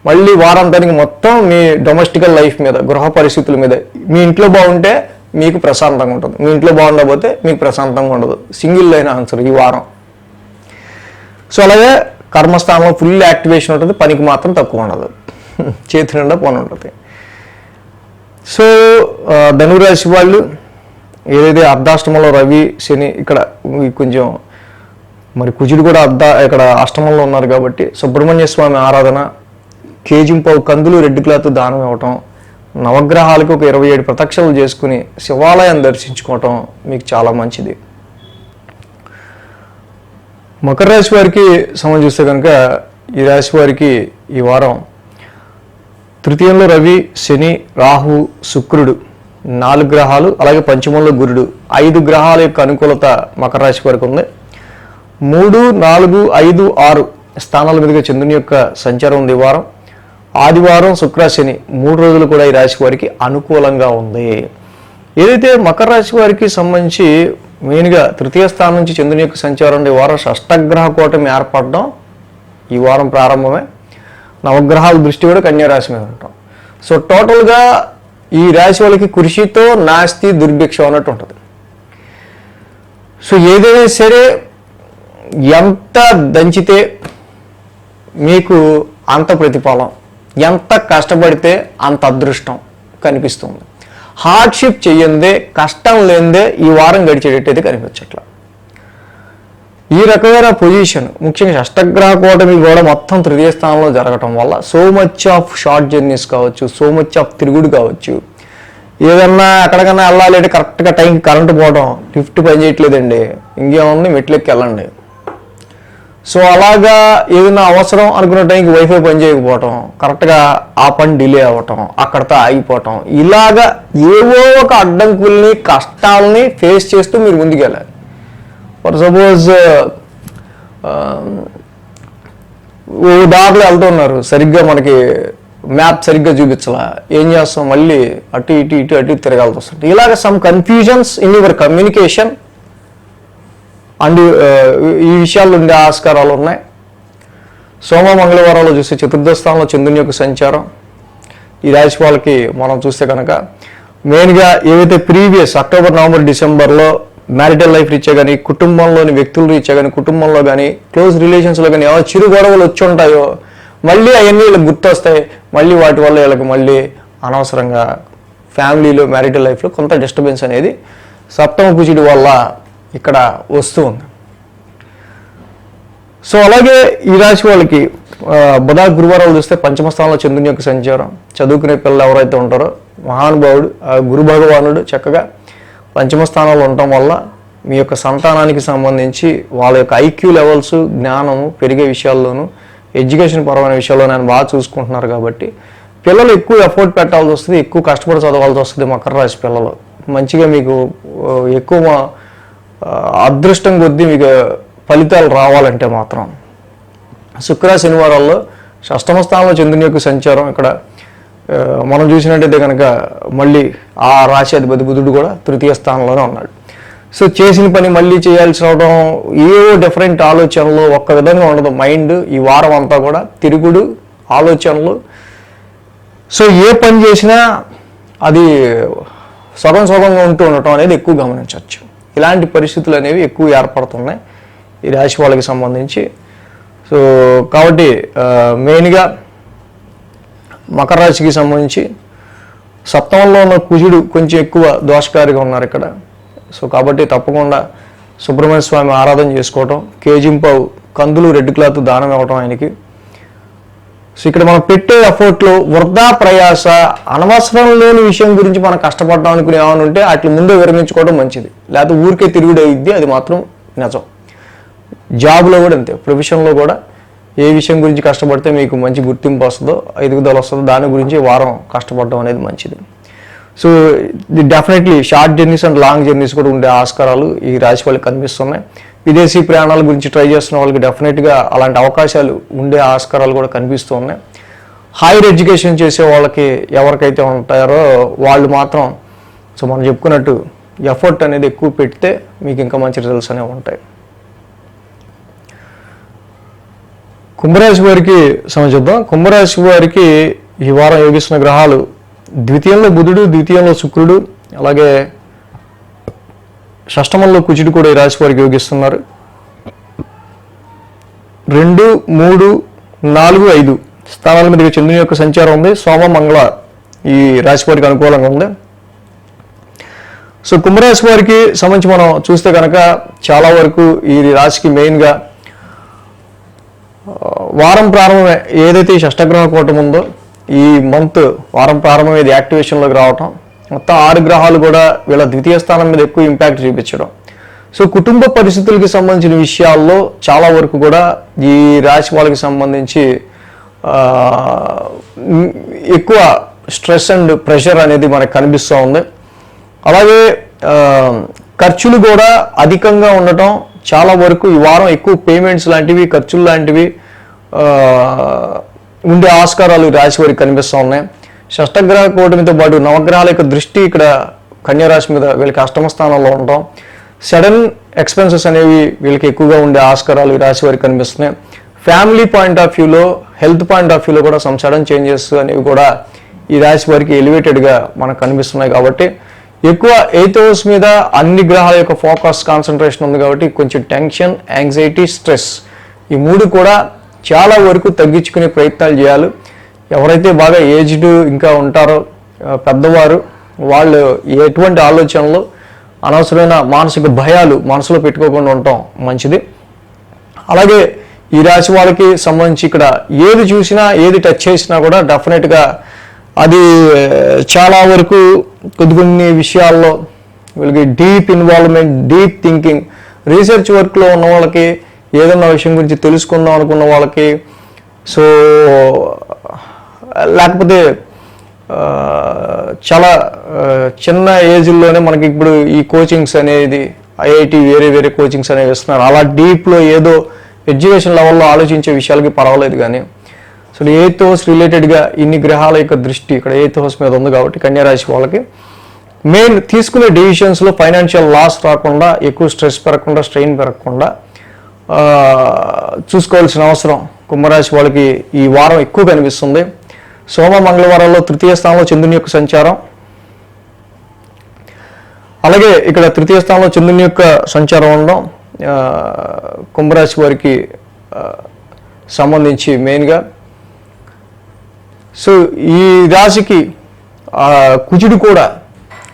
A: మళ్ళీ వారాంతానికి మొత్తం మీ డొమెస్టికల్ లైఫ్ మీద, గృహ పరిస్థితుల మీద. మీ ఇంట్లో బాగుంటే మీకు ప్రశాంతంగా ఉంటుంది, మీ ఇంట్లో బాగుండకపోతే మీకు ప్రశాంతంగా ఉండదు. సింగిల్ లైన్ ఆన్సర్ ఈ వారం. సో అలాగే కర్మస్థానంలో ఫుల్ యాక్టివేషన్ ఉంటుంది, పనికి మాత్రం తక్కువ ఉండదు, చేతి నిండా పని ఉంటుంది. సో ధనురాశి వాళ్ళు ఏదైతే అర్ధాష్టమంలో రవి శని ఇక్కడ కొంచెం మరి కుజుడు కూడా ఇక్కడ అష్టమంలో ఉన్నారు కాబట్టి సుబ్రహ్మణ్య స్వామి ఆరాధన, కేజింపావు కందులు రెడ్ క్లాత్ దానం ఇవ్వటం, నవగ్రహాలకు ఒక 27 ప్రదక్షిణలు చేసుకుని శివాలయాన్ని దర్శించుకోవటం మీకు చాలా మంచిది. మకర రాశి వారికి సంబంధించి చూస్తే కనుక ఈ రాశి వారికి ఈ వారం తృతీయంలో రవి, శని, రాహు, శుక్రుడు 4 గ్రహాలు, అలాగే పంచమంలో గురుడు 5 గ్రహాల యొక్క అనుకూలత మకర రాశి వారికి ఉంది. 3, 4, 5, 6 స్థానాల మీదుగా చంద్రుని యొక్క సంచారం ఉంది ఈ వారం. ఆదివారం, శుక్ర, శని 3 రోజులు కూడా ఈ రాశి వారికి అనుకూలంగా ఉంది. ఏదైతే మకర రాశి వారికి సంబంధించి మెయిన్గా తృతీయ స్థానం నుంచి చంద్రుని యొక్క సంచారం ఈ వారం షష్టగ్రహ కూటమి ఏర్పడడం ఈ వారం ప్రారంభమే. నవగ్రహాల దృష్టి కూడా కన్యా రాశి మీద ఉంటాం. సో టోటల్గా ఈ రాశి వాళ్ళకి కృషితో నాస్తి దుర్భిక్షం అన్నట్టు ఉంటుంది. సో ఏదైనా సరే ఎంత దంచితే మీకు అంత ప్రతిఫలం, ఎంత కష్టపడితే అంత అదృష్టం కనిపిస్తుంది. హార్డ్షిప్ చెయ్యందే, కష్టం లేనిదే ఈ వారం గడిచేటట్టయితే కనిపించట్లా. ఈ రకమైన పొజిషన్ ముఖ్యంగా షష్టగ్రహ కూటమి కూడా మొత్తం తృతీయ స్థానంలో జరగటం వల్ల so much of short journeys కావచ్చు, సో మచ్ ఆఫ్ తిరుగుడు కావచ్చు, ఏదన్నా ఎక్కడికన్నా వెళ్ళాలి అంటే కరెక్ట్గా టైంకి కరెంటు పోవడం, లిఫ్ట్ పని చేయట్లేదండి, ఇంకేముంది మెట్లెక్కి వెళ్ళండి. సో అలాగా ఏదైనా అవసరం అనుకున్న టైంకి వైఫై పని చేయకపోవటం, కరెక్ట్గా ఆ పని డిలే అవ్వటం, అక్కడితో ఆగిపోవటం, ఇలాగా ఏవో ఒక అడ్డంకుల్ని కష్టాలని ఫేస్ చేస్తూ మీరు ముందుకెళ్ళాలి. ఫర్ సపోజ్ ఓ దారిలో వెళ్తున్నారు, సరిగ్గా మనకి మ్యాప్ సరిగ్గా చూపించలా, ఏం చేస్తాం, మళ్ళీ అటు ఇటు ఇటు అటు తిరగాల్సి వస్తుంది. ఇలాగ some confusions in your communication and ఈ విషయాల్లో ఉండే ఆస్కారాలు ఉన్నాయి. సోమ మంగళవారాలు చూస్తే చతుర్థ స్థానంలో చంద్రుని యొక్క సంచారం ఈ రాశి వాళ్ళకి మనం చూస్తే కనుక మెయిన్గా ఏవైతే ప్రీవియస్ అక్టోబర్, నవంబర్, డిసెంబర్లో మ్యారిటల్ లైఫ్ రీత్యా కానీ, కుటుంబంలోని వ్యక్తుల రీత్యా కానీ, కుటుంబంలో కానీ, క్లోజ్ రిలేషన్స్లో కానీ ఏమైనా చిరు గొడవలు వచ్చి ఉంటాయో మళ్ళీ అవన్నీ వీళ్ళకి గుర్తొస్తాయి. మళ్ళీ వాటి వల్ల వీళ్ళకి మళ్ళీ అనవసరంగా ఫ్యామిలీలో, మ్యారిటల్ లైఫ్లో కొంత డిస్టర్బెన్స్ అనేది సప్తమ కుజుడి వల్ల ఇక్కడ వస్తూ ఉంది. సో అలాగే ఈ రాశి వాళ్ళకి బుధ, గురువారాలు చూస్తే పంచమ స్థానంలో చంద్రుని యొక్క సంచారం, చదువుకునే పిల్లలు ఎవరైతే ఉంటారో మహానుభావుడు గురు భగవానుడు చక్కగా పంచమ స్థానంలో ఉండటం వల్ల మీ యొక్క సంతానానికి సంబంధించి వాళ్ళ యొక్క ఐక్యూ లెవెల్స్, జ్ఞానము పెరిగే విషయాల్లోనూ, ఎడ్యుకేషన్ పరమైన విషయాల్లో నేను బాగా చూసుకుంటున్నారు కాబట్టి పిల్లలు ఎక్కువ ఎఫర్ట్ పెట్టాల్సి వస్తుంది, ఎక్కువ కష్టపడి చదవాల్సి వస్తుంది. మకర రాశి పిల్లలు మంచిగా మీకు ఎక్కువ అదృష్టం కొద్దీ మీకు ఫలితాలు రావాలంటే మాత్రం శుక్ర, శనివారాల్లో షష్టమ స్థానంలో చంద్రుని యొక్క సంచారం ఇక్కడ మనం చూసినట్టయితే కనుక మళ్ళీ ఆ రాశి అధిపతి బుధుడు కూడా తృతీయ స్థానంలోనే ఉన్నాడు. సో చేసిన పని మళ్ళీ చేయాల్సి రావడం, ఏవో డిఫరెంట్ ఆలోచనలు, ఒక్క విధంగా ఉండదు మైండ్ ఈ వారం అంతా కూడా తిరుగుడు ఆలోచనలు. సో ఏ పని చేసినా అది సగంగా ఉంటూ ఉండటం అనేది ఎక్కువ గమనించవచ్చు. ఇలాంటి పరిస్థితులు అనేవి ఎక్కువ ఏర్పడుతున్నాయి ఈ రాశి వాళ్ళకి సంబంధించి. సో కాబట్టి మెయిన్గా మకర రాశికి సంబంధించి సప్తమంలో ఉన్న కుజుడు కొంచెం ఎక్కువ దోషకారిగా ఉన్నారు ఇక్కడ. సో కాబట్టి తప్పకుండా సుబ్రహ్మణ్య స్వామి ఆరాధన చేసుకోవటం, కేజింపావు కందులు రెడ్ క్లాత్ దానం ఇవ్వటం ఆయనకి. సో ఇక్కడ మనం పెట్టే ఎఫర్ట్లో వృధా ప్రయాస, అనవసరం లేని విషయం గురించి మనం కష్టపడడం అనుకుని ఏమైనా ఉంటే వాటి ముందే విరమించుకోవడం మంచిది. లేకపోతే ఊరికే తిరుగుడు అయ్యిద్ది, అది మాత్రం నిజం. జాబ్లో కూడా అంతే, ప్రొఫెషన్లో కూడా ఏ విషయం గురించి కష్టపడితే మీకు మంచి గుర్తింపు వస్తుందో, ఎదుగుదల వస్తుందో దాని గురించి వారం కష్టపడడం అనేది మంచిది. So definitely short journeys and long journeys కూడా ఉండే ఆస్కారాలు ఈ రాశి వాళ్ళకి కనిపిస్తున్నాయి. విదేశీ ప్రయాణాల గురించి ట్రై చేస్తున్న వాళ్ళకి డెఫినెట్గా అలాంటి అవకాశాలు ఉండే ఆస్కారాలు కూడా కనిపిస్తూ ఉన్నాయి. హైయర్ ఎడ్యుకేషన్ చేసే వాళ్ళకి ఎవరికైతే ఉంటారో వాళ్ళు మాత్రం సో మనం చెప్పుకున్నట్టు ఎఫర్ట్ అనేది ఎక్కువ పెడితే మీకు ఇంకా మంచి రిజల్ట్స్ అనేవి ఉంటాయి. కుంభరాశి వారికి సమझిద్దాం. కుంభరాశి వారికి ఈ వారం యోగిస్తున్న గ్రహాలు ద్వితీయంలో బుధుడు, ద్వితీయంలో శుక్రుడు, అలాగే షష్టమంలో కుజుడు కూడా ఈ రాశి వారికి యోగిస్తున్నారు. 2, 3, 4, 5 స్థానాల మీదుగా చంద్రుని యొక్క సంచారం ఉంది. సోమ, మంగళ ఈ రాశి వారికి అనుకూలంగా ఉంది. సో కుంభరాశి వారికి సంబంధించి మనం చూస్తే కనుక చాలా వరకు ఈ రాశికి మెయిన్గా వారం ప్రారంభమే ఏదైతే ఈ షష్టగ్రహ కూటమి ఉందో ఈ మంత్ వారం ప్రారంభం ఇది యాక్టివేషన్లోకి రావటం, మొత్తం 6 గ్రహాలు కూడా వీళ్ళ ద్వితీయ స్థానం మీద ఎక్కువ ఇంపాక్ట్ చూపించడం. సో కుటుంబ పరిస్థితులకి సంబంధించిన విషయాల్లో చాలా వరకు కూడా ఈ రాశి వాళ్ళకి సంబంధించి ఎక్కువ స్ట్రెస్ అండ్ ప్రెషర్ అనేది మనకు కనిపిస్తూ ఉంది. అలాగే ఖర్చులు కూడా అధికంగా ఉండటం, చాలా వరకు ఈ వారం ఎక్కువ పేమెంట్స్ లాంటివి ఖర్చులు లాంటివి ఉండే ఆస్కారాలు రాశి వారికి కనిపిస్తూ ఉన్నాయి. షష్టగ్రహ కూటమితో పాటు నవగ్రహాల యొక్క దృష్టి ఇక్కడ కన్యారాశి మీద వీళ్ళకి అష్టమ స్థానంలో ఉండటం, సడన్ ఎక్స్పెన్సెస్ అనేవి వీళ్ళకి ఎక్కువగా ఉండే ఆస్కారాలు ఈ రాశి వారికి కనిపిస్తున్నాయి. ఫ్యామిలీ పాయింట్ ఆఫ్ వ్యూలో, హెల్త్ పాయింట్ ఆఫ్ వ్యూలో కూడా సమ్ సడన్ చేంజెస్ అనేవి కూడా ఈ రాశి వారికి ఎలివేటెడ్గా మనకు కనిపిస్తున్నాయి. కాబట్టి ఎక్కువ 8th house మీద అన్ని గ్రహాల యొక్క ఫోకస్ కాన్సన్ట్రేషన్ ఉంది కాబట్టి కొంచెం టెన్షన్, యాంగ్జైటీ, స్ట్రెస్ ఈ 3 కూడా చాలా వరకు తగ్గించుకునే ప్రయత్నాలు చేయాలి. ఎవరైతే బాగా ఏజ్డ్ ఇంకా ఉంటారో పెద్దవారు, వాళ్ళు ఎటువంటి ఆలోచనలు, అనవసరమైన మానసిక భయాలు మనసులో పెట్టుకోకుండా ఉండటం మంచిది. అలాగే ఈ రాశి వాళ్ళకి సంబంధించి ఇక్కడ ఏది చూసినా ఏది టచ్ చేసినా కూడా డెఫినెట్గా అది చాలా వరకు కొన్ని విషయాల్లో వీళ్ళకి deep involvement, deep thinking, research వర్క్లో ఉన్న వాళ్ళకి, ఏదన్నా విషయం గురించి తెలుసుకుందాం అనుకున్న వాళ్ళకి, సో లేకపోతే చాలా చిన్న ఏజ్లోనే మనకి ఇప్పుడు ఈ కోచింగ్స్ అనేది ఐఐటి వేరే కోచింగ్స్ అనేవి ఇస్తున్నారు. అలా డీప్లో ఏదో ఎడ్యుకేషన్ లెవెల్లో ఆలోచించే విషయాలకి పర్వాలేదు. కానీ సో 8th house రిలేటెడ్గా ఇన్ని గ్రహాల యొక్క దృష్టి ఇక్కడ 8th house మీద ఉంది కాబట్టి కన్యారాశి వాళ్ళకి మెయిన్ తీసుకునే డెసిషన్స్లో ఫైనాన్షియల్ లాస్ రాకుండా, ఎక్కువ స్ట్రెస్ పెరగకుండా, స్ట్రెయిన్ పెరగకుండా చూసుకోవాల్సిన అవసరం కుంభరాశి వాళ్ళకి ఈ వారం ఎక్కువ కనిపిస్తుంది. సోమ మంగళవారాల్లో 3వ స్థానంలో చంద్రుని యొక్క సంచారం, అలాగే ఇక్కడ 3వ స్థానంలో చంద్రుని యొక్క సంచారం ఉండడం కుంభరాశి వారికి సంబంధించి మెయిన్గా. సో ఈ రాశికి కుజుడు కూడా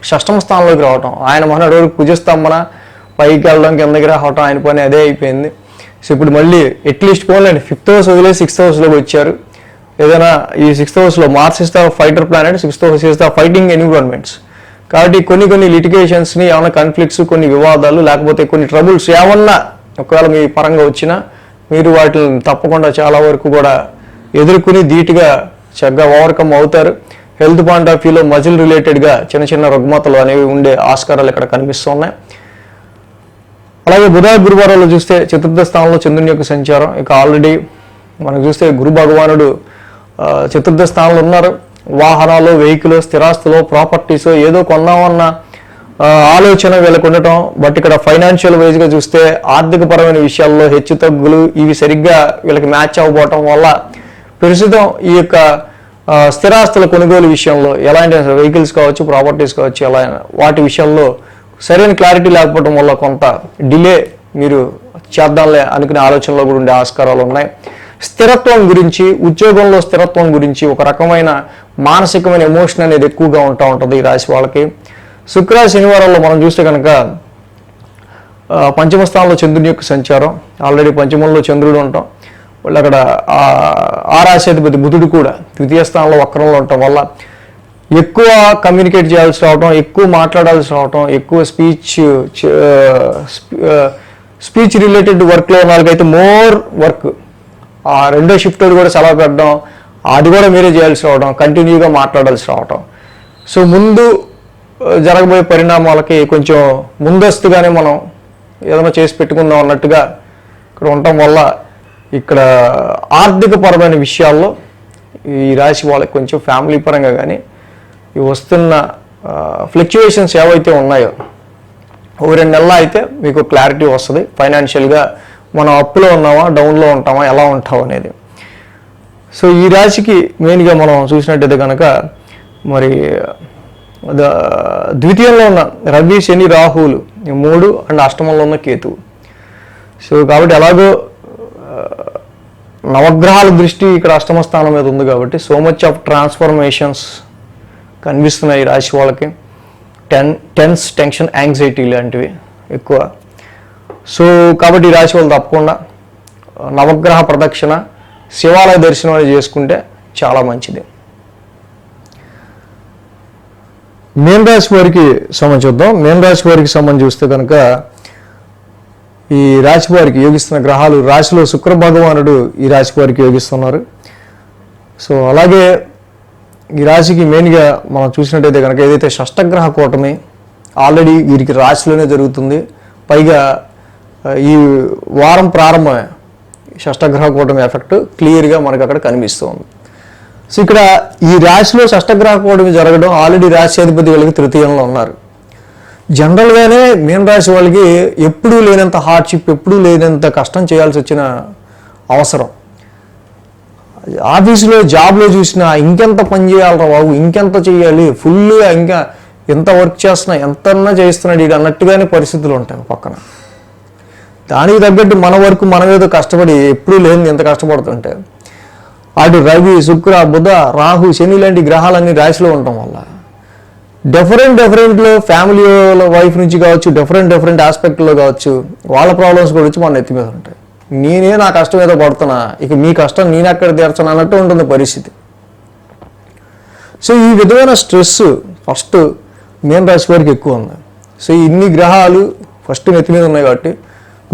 A: షష్టమ స్థానంలోకి రావటం, ఆయన మన కుజస్తంభన పైకి వెళ్ళడం, కిందకి రావటం, ఆయన పని అదే అయిపోయింది. సో ఇప్పుడు మళ్ళీ అట్లీస్ట్ పోలేండి 5th house వదిలేసి 6th houseలోకి వచ్చారు. ఏదైనా ఈ 6th houseలో Mars is the fighter planet, 6th house is the fighting environments. కాబట్టి కొన్ని లిటిగేషన్స్ని, ఏమైనా కాన్ఫ్లిక్ట్స్, కొన్ని వివాదాలు, లేకపోతే కొన్ని ట్రబుల్స్ ఏమన్నా ఒకవేళ మీ పరంగా వచ్చినా మీరు వాటిని తప్పకుండా చాలా వరకు కూడా ఎదుర్కొని ధీటుగా చక్కగా ఓవర్కమ్ అవుతారు. హెల్త్ పాయింట్ ఆఫ్ వ్యూలో మజిల్ రిలేటెడ్గా చిన్న రుగ్మతలు అనేవి ఉండే ఆస్కారాలు ఇక్కడ కనిపిస్తున్నాయి. అలాగే బుధ గురువారాలు చూస్తే 4th స్థానంలో చంద్రుని యొక్క సంచారం. ఇక ఆల్రెడీ మనం చూస్తే గురు భగవానుడు 4th స్థానంలో ఉన్నారు. వాహనాలు, వెహికల్, స్థిరాస్తులు, ప్రాపర్టీస్ ఏదో కొన్నామన్న ఆలోచన వీళ్ళకు ఉండటం. బట్ ఇక్కడ ఫైనాన్షియల్ వైజ్గా చూస్తే ఆర్థికపరమైన విషయాల్లో హెచ్చు తగ్గులు ఇవి సరిగ్గా వీళ్ళకి మ్యాచ్ అవ్వబోవటం వల్ల ప్రస్తుతం ఈ యొక్క స్థిరాస్తుల కొనుగోలు విషయంలో ఎలాంటి వెహికల్స్ కావచ్చు, ప్రాపర్టీస్ కావచ్చు, ఎలా వాటి విషయంలో సరైన క్లారిటీ లేకపోవడం వల్ల కొంత డిలే మీరు చేద్దాంలే అనుకునే ఆలోచనలో కూడా ఉండే ఆస్కారాలు ఉన్నాయి. స్థిరత్వం గురించి, ఉద్యోగంలో స్థిరత్వం గురించి ఒక రకమైన మానసికమైన ఎమోషన్ అనేది ఎక్కువగా ఉంటుంది ఈ రాశి వాళ్ళకి. శుక్ర శనివారాల్లో మనం చూస్తే కనుక 5వ స్థానంలో చంద్రుని యొక్క సంచారం, ఆల్రెడీ పంచమంలో చంద్రుడు ఉంటాం. వాళ్ళు అక్కడ ఆ రాశి అధిపతి బుధుడు కూడా 2వ స్థానంలో వక్రంలో ఉండటం వల్ల ఎక్కువ కమ్యూనికేట్ చేయాల్సి రావటం, ఎక్కువ మాట్లాడాల్సి రావటం, ఎక్కువ స్పీచ్ రిలేటెడ్ వర్క్లో ఉన్న వాళ్ళకైతే మోర్ వర్క్. ఆ 2వ షిఫ్ట్ కూడా సెలవు పెట్టడం, అది కూడా మీరే చేయాల్సి రావడం, కంటిన్యూగా మాట్లాడాల్సి రావటం. సో ముందు జరగబోయే పరిణామాలకి కొంచెం ముందస్తుగానే మనం ఏదైనా చేసి పెట్టుకుందాం అన్నట్టుగా ఇక్కడ ఉండటం వల్ల ఇక్కడ ఆర్థిక పరమైన విషయాల్లో ఈ రాశి వాళ్ళకి కొంచెం ఫ్యామిలీ పరంగా కానీ ఈ వస్తున్న ఫ్లక్చువేషన్స్ ఏవైతే ఉన్నాయో 2 నెలలు అయితే మీకు క్లారిటీ వస్తుంది. ఫైనాన్షియల్గా మనం అప్పులో ఉన్నామా, డౌన్లో ఉంటామా, ఎలా ఉంటాం అనేది. సో ఈ రాశికి మెయిన్గా మనం చూసినట్టయితే కనుక మరి ద్వితీయంలో ఉన్న రవి, శని, రాహువులు 3 అండ్ అష్టమంలో ఉన్న కేతువు. సో కాబట్టి ఎలాగో నవగ్రహాల దృష్టి ఇక్కడ అష్టమ స్థానం మీద ఉంది కాబట్టి సో మచ్ ఆఫ్ ట్రాన్స్ఫర్మేషన్స్ కనిపిస్తున్నాయి ఈ రాశి వాళ్ళకి. టెన్షన్, యాంగ్జైటీ లాంటివి ఎక్కువ. సో కాబట్టి ఈ రాశి వాళ్ళు తప్పకుండా నవగ్రహ ప్రదక్షిణ, శివాలయ దర్శనం అనేది చేసుకుంటే చాలా మంచిది. మీన రాశి వారికి సంబంధించి చూద్దాం. మీన రాశి వారికి సంబంధించి చూస్తే కనుక ఈ రాశి వారికి యోగిస్తున్న గ్రహాలు, రాశిలో శుక్ర భగవానుడు ఈ రాశి వారికి యోగిస్తున్నారు. సో అలాగే ఈ రాశికి మెయిన్గా మనం చూసినట్టయితే కనుక ఏదైతే షష్టగ్రహ కూటమి ఆల్రెడీ వీరికి రాశిలోనే జరుగుతుంది. పైగా ఈ వారం ప్రారంభమే షష్టగ్రహ కూటమి ఎఫెక్ట్ క్లియర్గా మనకు అక్కడ కనిపిస్తుంది. సో ఇక్కడ ఈ రాశిలో షష్టగ్రహ కూటమి జరగడం, ఆల్రెడీ రాశి అధిపతి వాళ్ళకి తృతీయంలో ఉన్నారు. జనరల్గానే మీన రాశి వాళ్ళకి ఎప్పుడూ లేనంత హార్డ్షిప్, ఎప్పుడూ లేనంత కష్టం చేయాల్సి వచ్చిన అవసరం. ఆఫీసులో జాబ్లో చూసినా ఇంకెంత పని చేయాలరా బాబు, ఇంకెంత చేయాలి, ఫుల్గా ఇంకా ఎంత వర్క్ చేస్తున్నా, ఎంతన్నా చేస్తున్నాడు ఇది అన్నట్టుగానే పరిస్థితులు ఉంటాయి పక్కన. దానికి తగ్గట్టు మన వరకు మనం ఏదో కష్టపడి ఎప్పుడూ లేని ఎంత కష్టపడుతుంటే అటు రవి, శుక్ర, బుధ, రాహు, శని లాంటి గ్రహాలన్నీ రాశిలో ఉండటం వల్ల డిఫరెంట్లో ఫ్యామిలీ వైఫ్ నుంచి కావచ్చు, డిఫరెంట్ ఆస్పెక్ట్లో కావచ్చు, వాళ్ళ ప్రాబ్లమ్స్ కూడా వచ్చి మన ఎత్తి మీద ఉంటాయి. నేనే నా కష్టం ఏదో పడుతున్నా, ఇక మీ కష్టం నేను ఎక్కడ తీర్చను అన్నట్టు ఉంటుంది పరిస్థితి. సో ఈ విధమైన స్ట్రెస్ ఫస్ట్ మీన రాశి వారికి ఎక్కువ ఉంది. సో ఇన్ని గ్రహాలు ఫస్ట్ నెత్తి మీద ఉన్నాయి కాబట్టి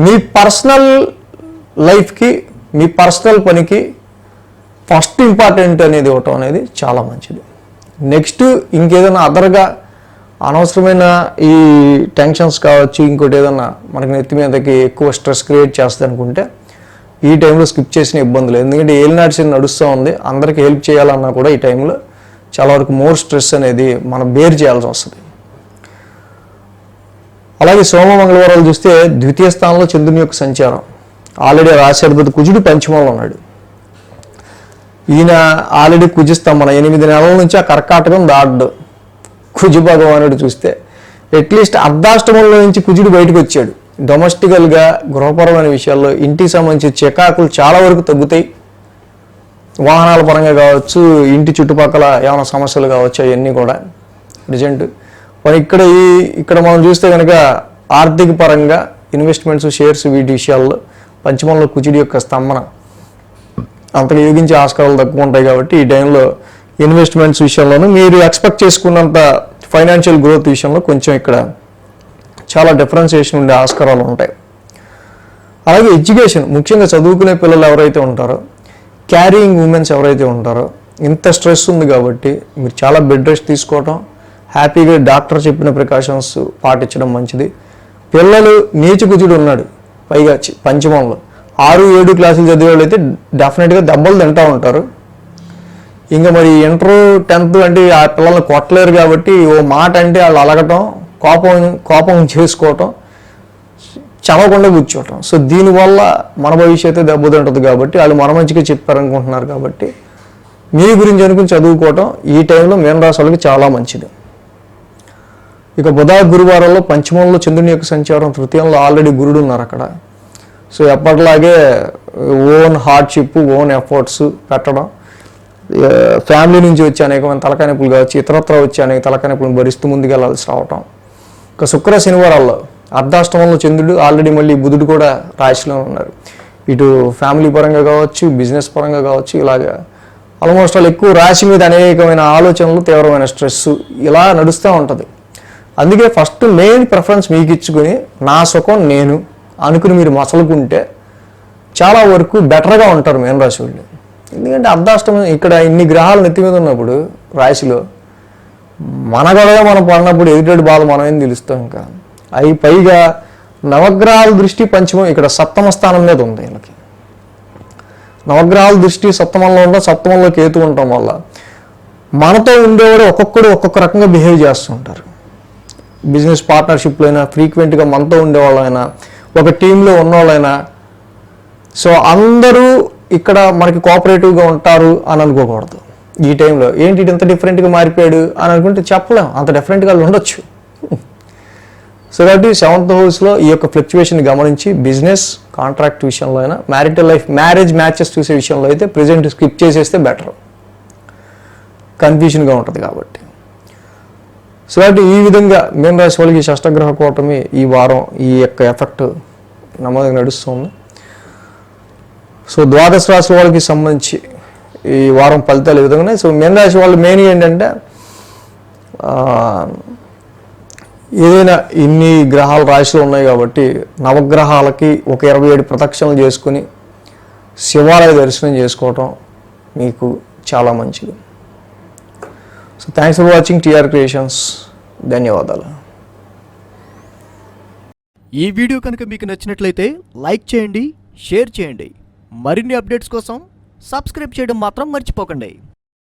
A: మీ పర్సనల్ లైఫ్కి, మీ పర్సనల్ పనికి ఫస్ట్ ఇంపార్టెంట్ అనేది ఇవ్వటం అనేది చాలా మంచిది. నెక్స్ట్ ఇంకేదైనా అదర్గా అనవసరమైన ఈ టెన్షన్స్ కావచ్చు, ఇంకోటి ఏదన్నా మనకి నెత్తి మీదకి ఎక్కువ స్ట్రెస్ క్రియేట్ చేస్తుంది అనుకుంటే ఈ టైంలో స్కిప్ చేసిన ఇబ్బందులు. ఎందుకంటే ఏలినాటి శని నడుస్తూ ఉంది, అందరికీ హెల్ప్ చేయాలన్నా కూడా ఈ టైంలో చాలా వరకు మోర్ స్ట్రెస్ అనేది మనం బేర్ చేయాల్సి వస్తుంది. అలాగే సోమ మంగళవారాలు చూస్తే ద్వితీయ స్థానంలో చంద్రుని యొక్క సంచారం, ఆల్రెడీ రాశి కుజుడు పంచమంలో ఉన్నాడు. ఈయన ఆల్రెడీ కుజిస్తాం మన 8 నెలల నుంచి ఆ కర్కాటకం దాడు. కుజు భగవానుడు చూస్తే అట్లీస్ట్ అర్ధాష్టమంలో నుంచి కుజుడు బయటకు వచ్చాడు. డొమెస్టికల్గా గృహపరమైన విషయాల్లో ఇంటికి సంబంధించి చికాకులు చాలా వరకు తగ్గుతాయి. వాహనాల పరంగా కావచ్చు, ఇంటి చుట్టుపక్కల ఏమైనా సమస్యలు కావచ్చు, అవన్నీ కూడా రిజెంట్. మరి ఇక్కడ మనం చూస్తే కనుక ఆర్థిక పరంగా ఇన్వెస్ట్మెంట్స్, షేర్స్, వీటి విషయాల్లో పంచమంలో కుజుడి యొక్క స్తంభన అంతగా యోగించే ఆస్కారాలు తక్కువ ఉంటాయి. కాబట్టి ఈ టైంలో ఇన్వెస్ట్మెంట్స్ విషయంలోనూ మీరు ఎక్స్పెక్ట్ చేసుకున్నంత ఫైనాన్షియల్ గ్రోత్ విషయంలో కొంచెం ఇక్కడ చాలా డిఫరెన్సియేషన్ ఉండే ఆస్కారాలు ఉంటాయి. అలాగే ఎడ్యుకేషన్, ముఖ్యంగా చదువుకునే పిల్లలు ఎవరైతే ఉంటారో, క్యారీయింగ్ ఉమెన్స్ ఎవరైతే ఉంటారో, ఇంత స్ట్రెస్ ఉంది కాబట్టి మీరు చాలా బెడ్ రెస్ట్ తీసుకోవటం, హ్యాపీగా డాక్టర్ చెప్పిన ప్రికాషన్స్ పాటించడం మంచిది. పిల్లలు నీచ కుజుడు ఉన్నాడు పైగా పంచమంలో, 6-7 క్లాసులు చదివే వాళ్ళు అయితే డెఫినెట్గా దెబ్బలు తింటూ ఉంటారు. ఇంకా మరి ఇంటర్ 10th అంటే ఆ పిల్లల్ని కొట్టలేరు కాబట్టి ఓ మాట అంటే వాళ్ళు అలగటం, కోపం చేసుకోవటం, చదవకుండా కూర్చోవటం. సో దీనివల్ల మన భవిష్యత్తు దెబ్బతింటుంది కాబట్టి వాళ్ళు మన మంచిగా చెప్పారనుకుంటున్నారు కాబట్టి మీ గురించి అనుకుని చదువుకోవటం ఈ టైంలో మీన రాశి వాళ్ళకి చాలా మంచిది. ఇక బుధ గురువారంలో పంచమంలో చంద్రుని యొక్క సంచారం, తృతీయంలో ఆల్రెడీ గురుడు ఉన్నారు అక్కడ. సో ఎప్పటిలాగే ఓన్ హార్డ్షిప్, ఓన్ ఎఫర్ట్స్ పెట్టడం, ఫ్యామిలీ నుంచి వచ్చే అనేకమైన తలకానిపులు కావచ్చు, ఇతరత్ర వచ్చే అనేక తలకానిపులను భరిస్తూ ముందుకెళ్లాల్సి రావటం. ఇక శుక్ర శనివారాల్లో అర్ధాష్టమంలో చంద్రుడు, ఆల్రెడీ మళ్ళీ బుధుడు కూడా రాశిలో ఉన్నారు. ఇటు ఫ్యామిలీ పరంగా కావచ్చు, బిజినెస్ పరంగా కావచ్చు, ఇలాగా ఆల్మోస్ట్ వాళ్ళు ఎక్కువ రాశి మీద అనేకమైన ఆలోచనలు, తీవ్రమైన స్ట్రెస్ ఇలా నడుస్తూ ఉంటుంది. అందుకే ఫస్ట్ మెయిన్ ప్రిఫరెన్స్ మీకు ఇచ్చుకొని నా సుఖం నేను అనుకుని మీరు మసలుకుంటే చాలా వరకు బెటర్గా ఉంటారు మీన రాశి వాళ్ళు. ఎందుకంటే అర్ధాష్టమం ఇక్కడ ఇన్ని గ్రహాలు నెత్తి మీద ఉన్నప్పుడు రాశిలో మన గొడవ మనం పడినప్పుడు ఎదుటి బాధ మనం ఏం తెలుస్తాం. ఇంకా అవి పైగా నవగ్రహాల దృష్టి పంచమం ఇక్కడ సప్తమ స్థానం మీద ఉంది. వీళ్ళకి నవగ్రహాల దృష్టి సప్తమంలో ఉండడం, సప్తమంలో కేతు ఉండటం వల్ల మనతో ఉండేవాడు ఒక్కొక్కడు ఒక్కొక్క రకంగా బిహేవ్ చేస్తుంటారు. బిజినెస్ పార్ట్నర్షిప్లో అయినా, ఫ్రీక్వెంట్గా మనతో ఉండేవాళ్ళైనా, ఒక టీంలో ఉన్నవాళ్ళైనా. సో అందరూ ఇక్కడ మనకి కోఆపరేటివ్గా ఉంటారు అని అనుకోకూడదు. ఈ టైంలో ఏంటి ఇంత డిఫరెంట్గా మారిపోయాడు అని అనుకుంటే చెప్పలేం, అంత డిఫరెంట్గా వాళ్ళు ఉండొచ్చు. సో కాబట్టి 7th హౌస్లో ఈ యొక్క ఫ్లక్చువేషన్ గమనించి బిజినెస్, కాంట్రాక్ట్ విషయంలో అయినా, మ్యారిటల్ లైఫ్, మ్యారేజ్ మ్యాచెస్ చూసే విషయంలో అయితే ప్రెజెంట్ స్కిప్ చేసేస్తే బెటర్, కన్ఫ్యూజన్గా ఉంటుంది కాబట్టి. సో కాబట్టి ఈ విధంగా మీన రాశి వాళ్ళకి ఈ షష్టగ్రహ కూటమి ఈ వారం ఈ యొక్క ఎఫెక్ట్ నమ్మకంగా నడుస్తుంది. సో ద్వాదశ రాశి వాళ్ళకి సంబంధించి ఈ వారం ఫలితాలు ఈ విధంగా. సో మీన రాశి వాళ్ళు మెయిన్ ఏంటంటే ఏదైనా ఇన్ని గ్రహాలు రాశిలో ఉన్నాయి కాబట్టి నవగ్రహాలకి ఒక 27 ప్రదక్షిణలు చేసుకుని శివాలయ దర్శనం చేసుకోవటం మీకు చాలా మంచిది. So thanks for watching TR creations. ధన్యవాదాలు.
B: ఈ వీడియో కనుక మీకు నచ్చినట్లయితే లైక్ చేయండి, షేర్ చేయండి. మరిన్ని అప్డేట్స్ కోసం సబ్స్క్రైబ్ చేయడం మాత్రం మర్చిపోకండి.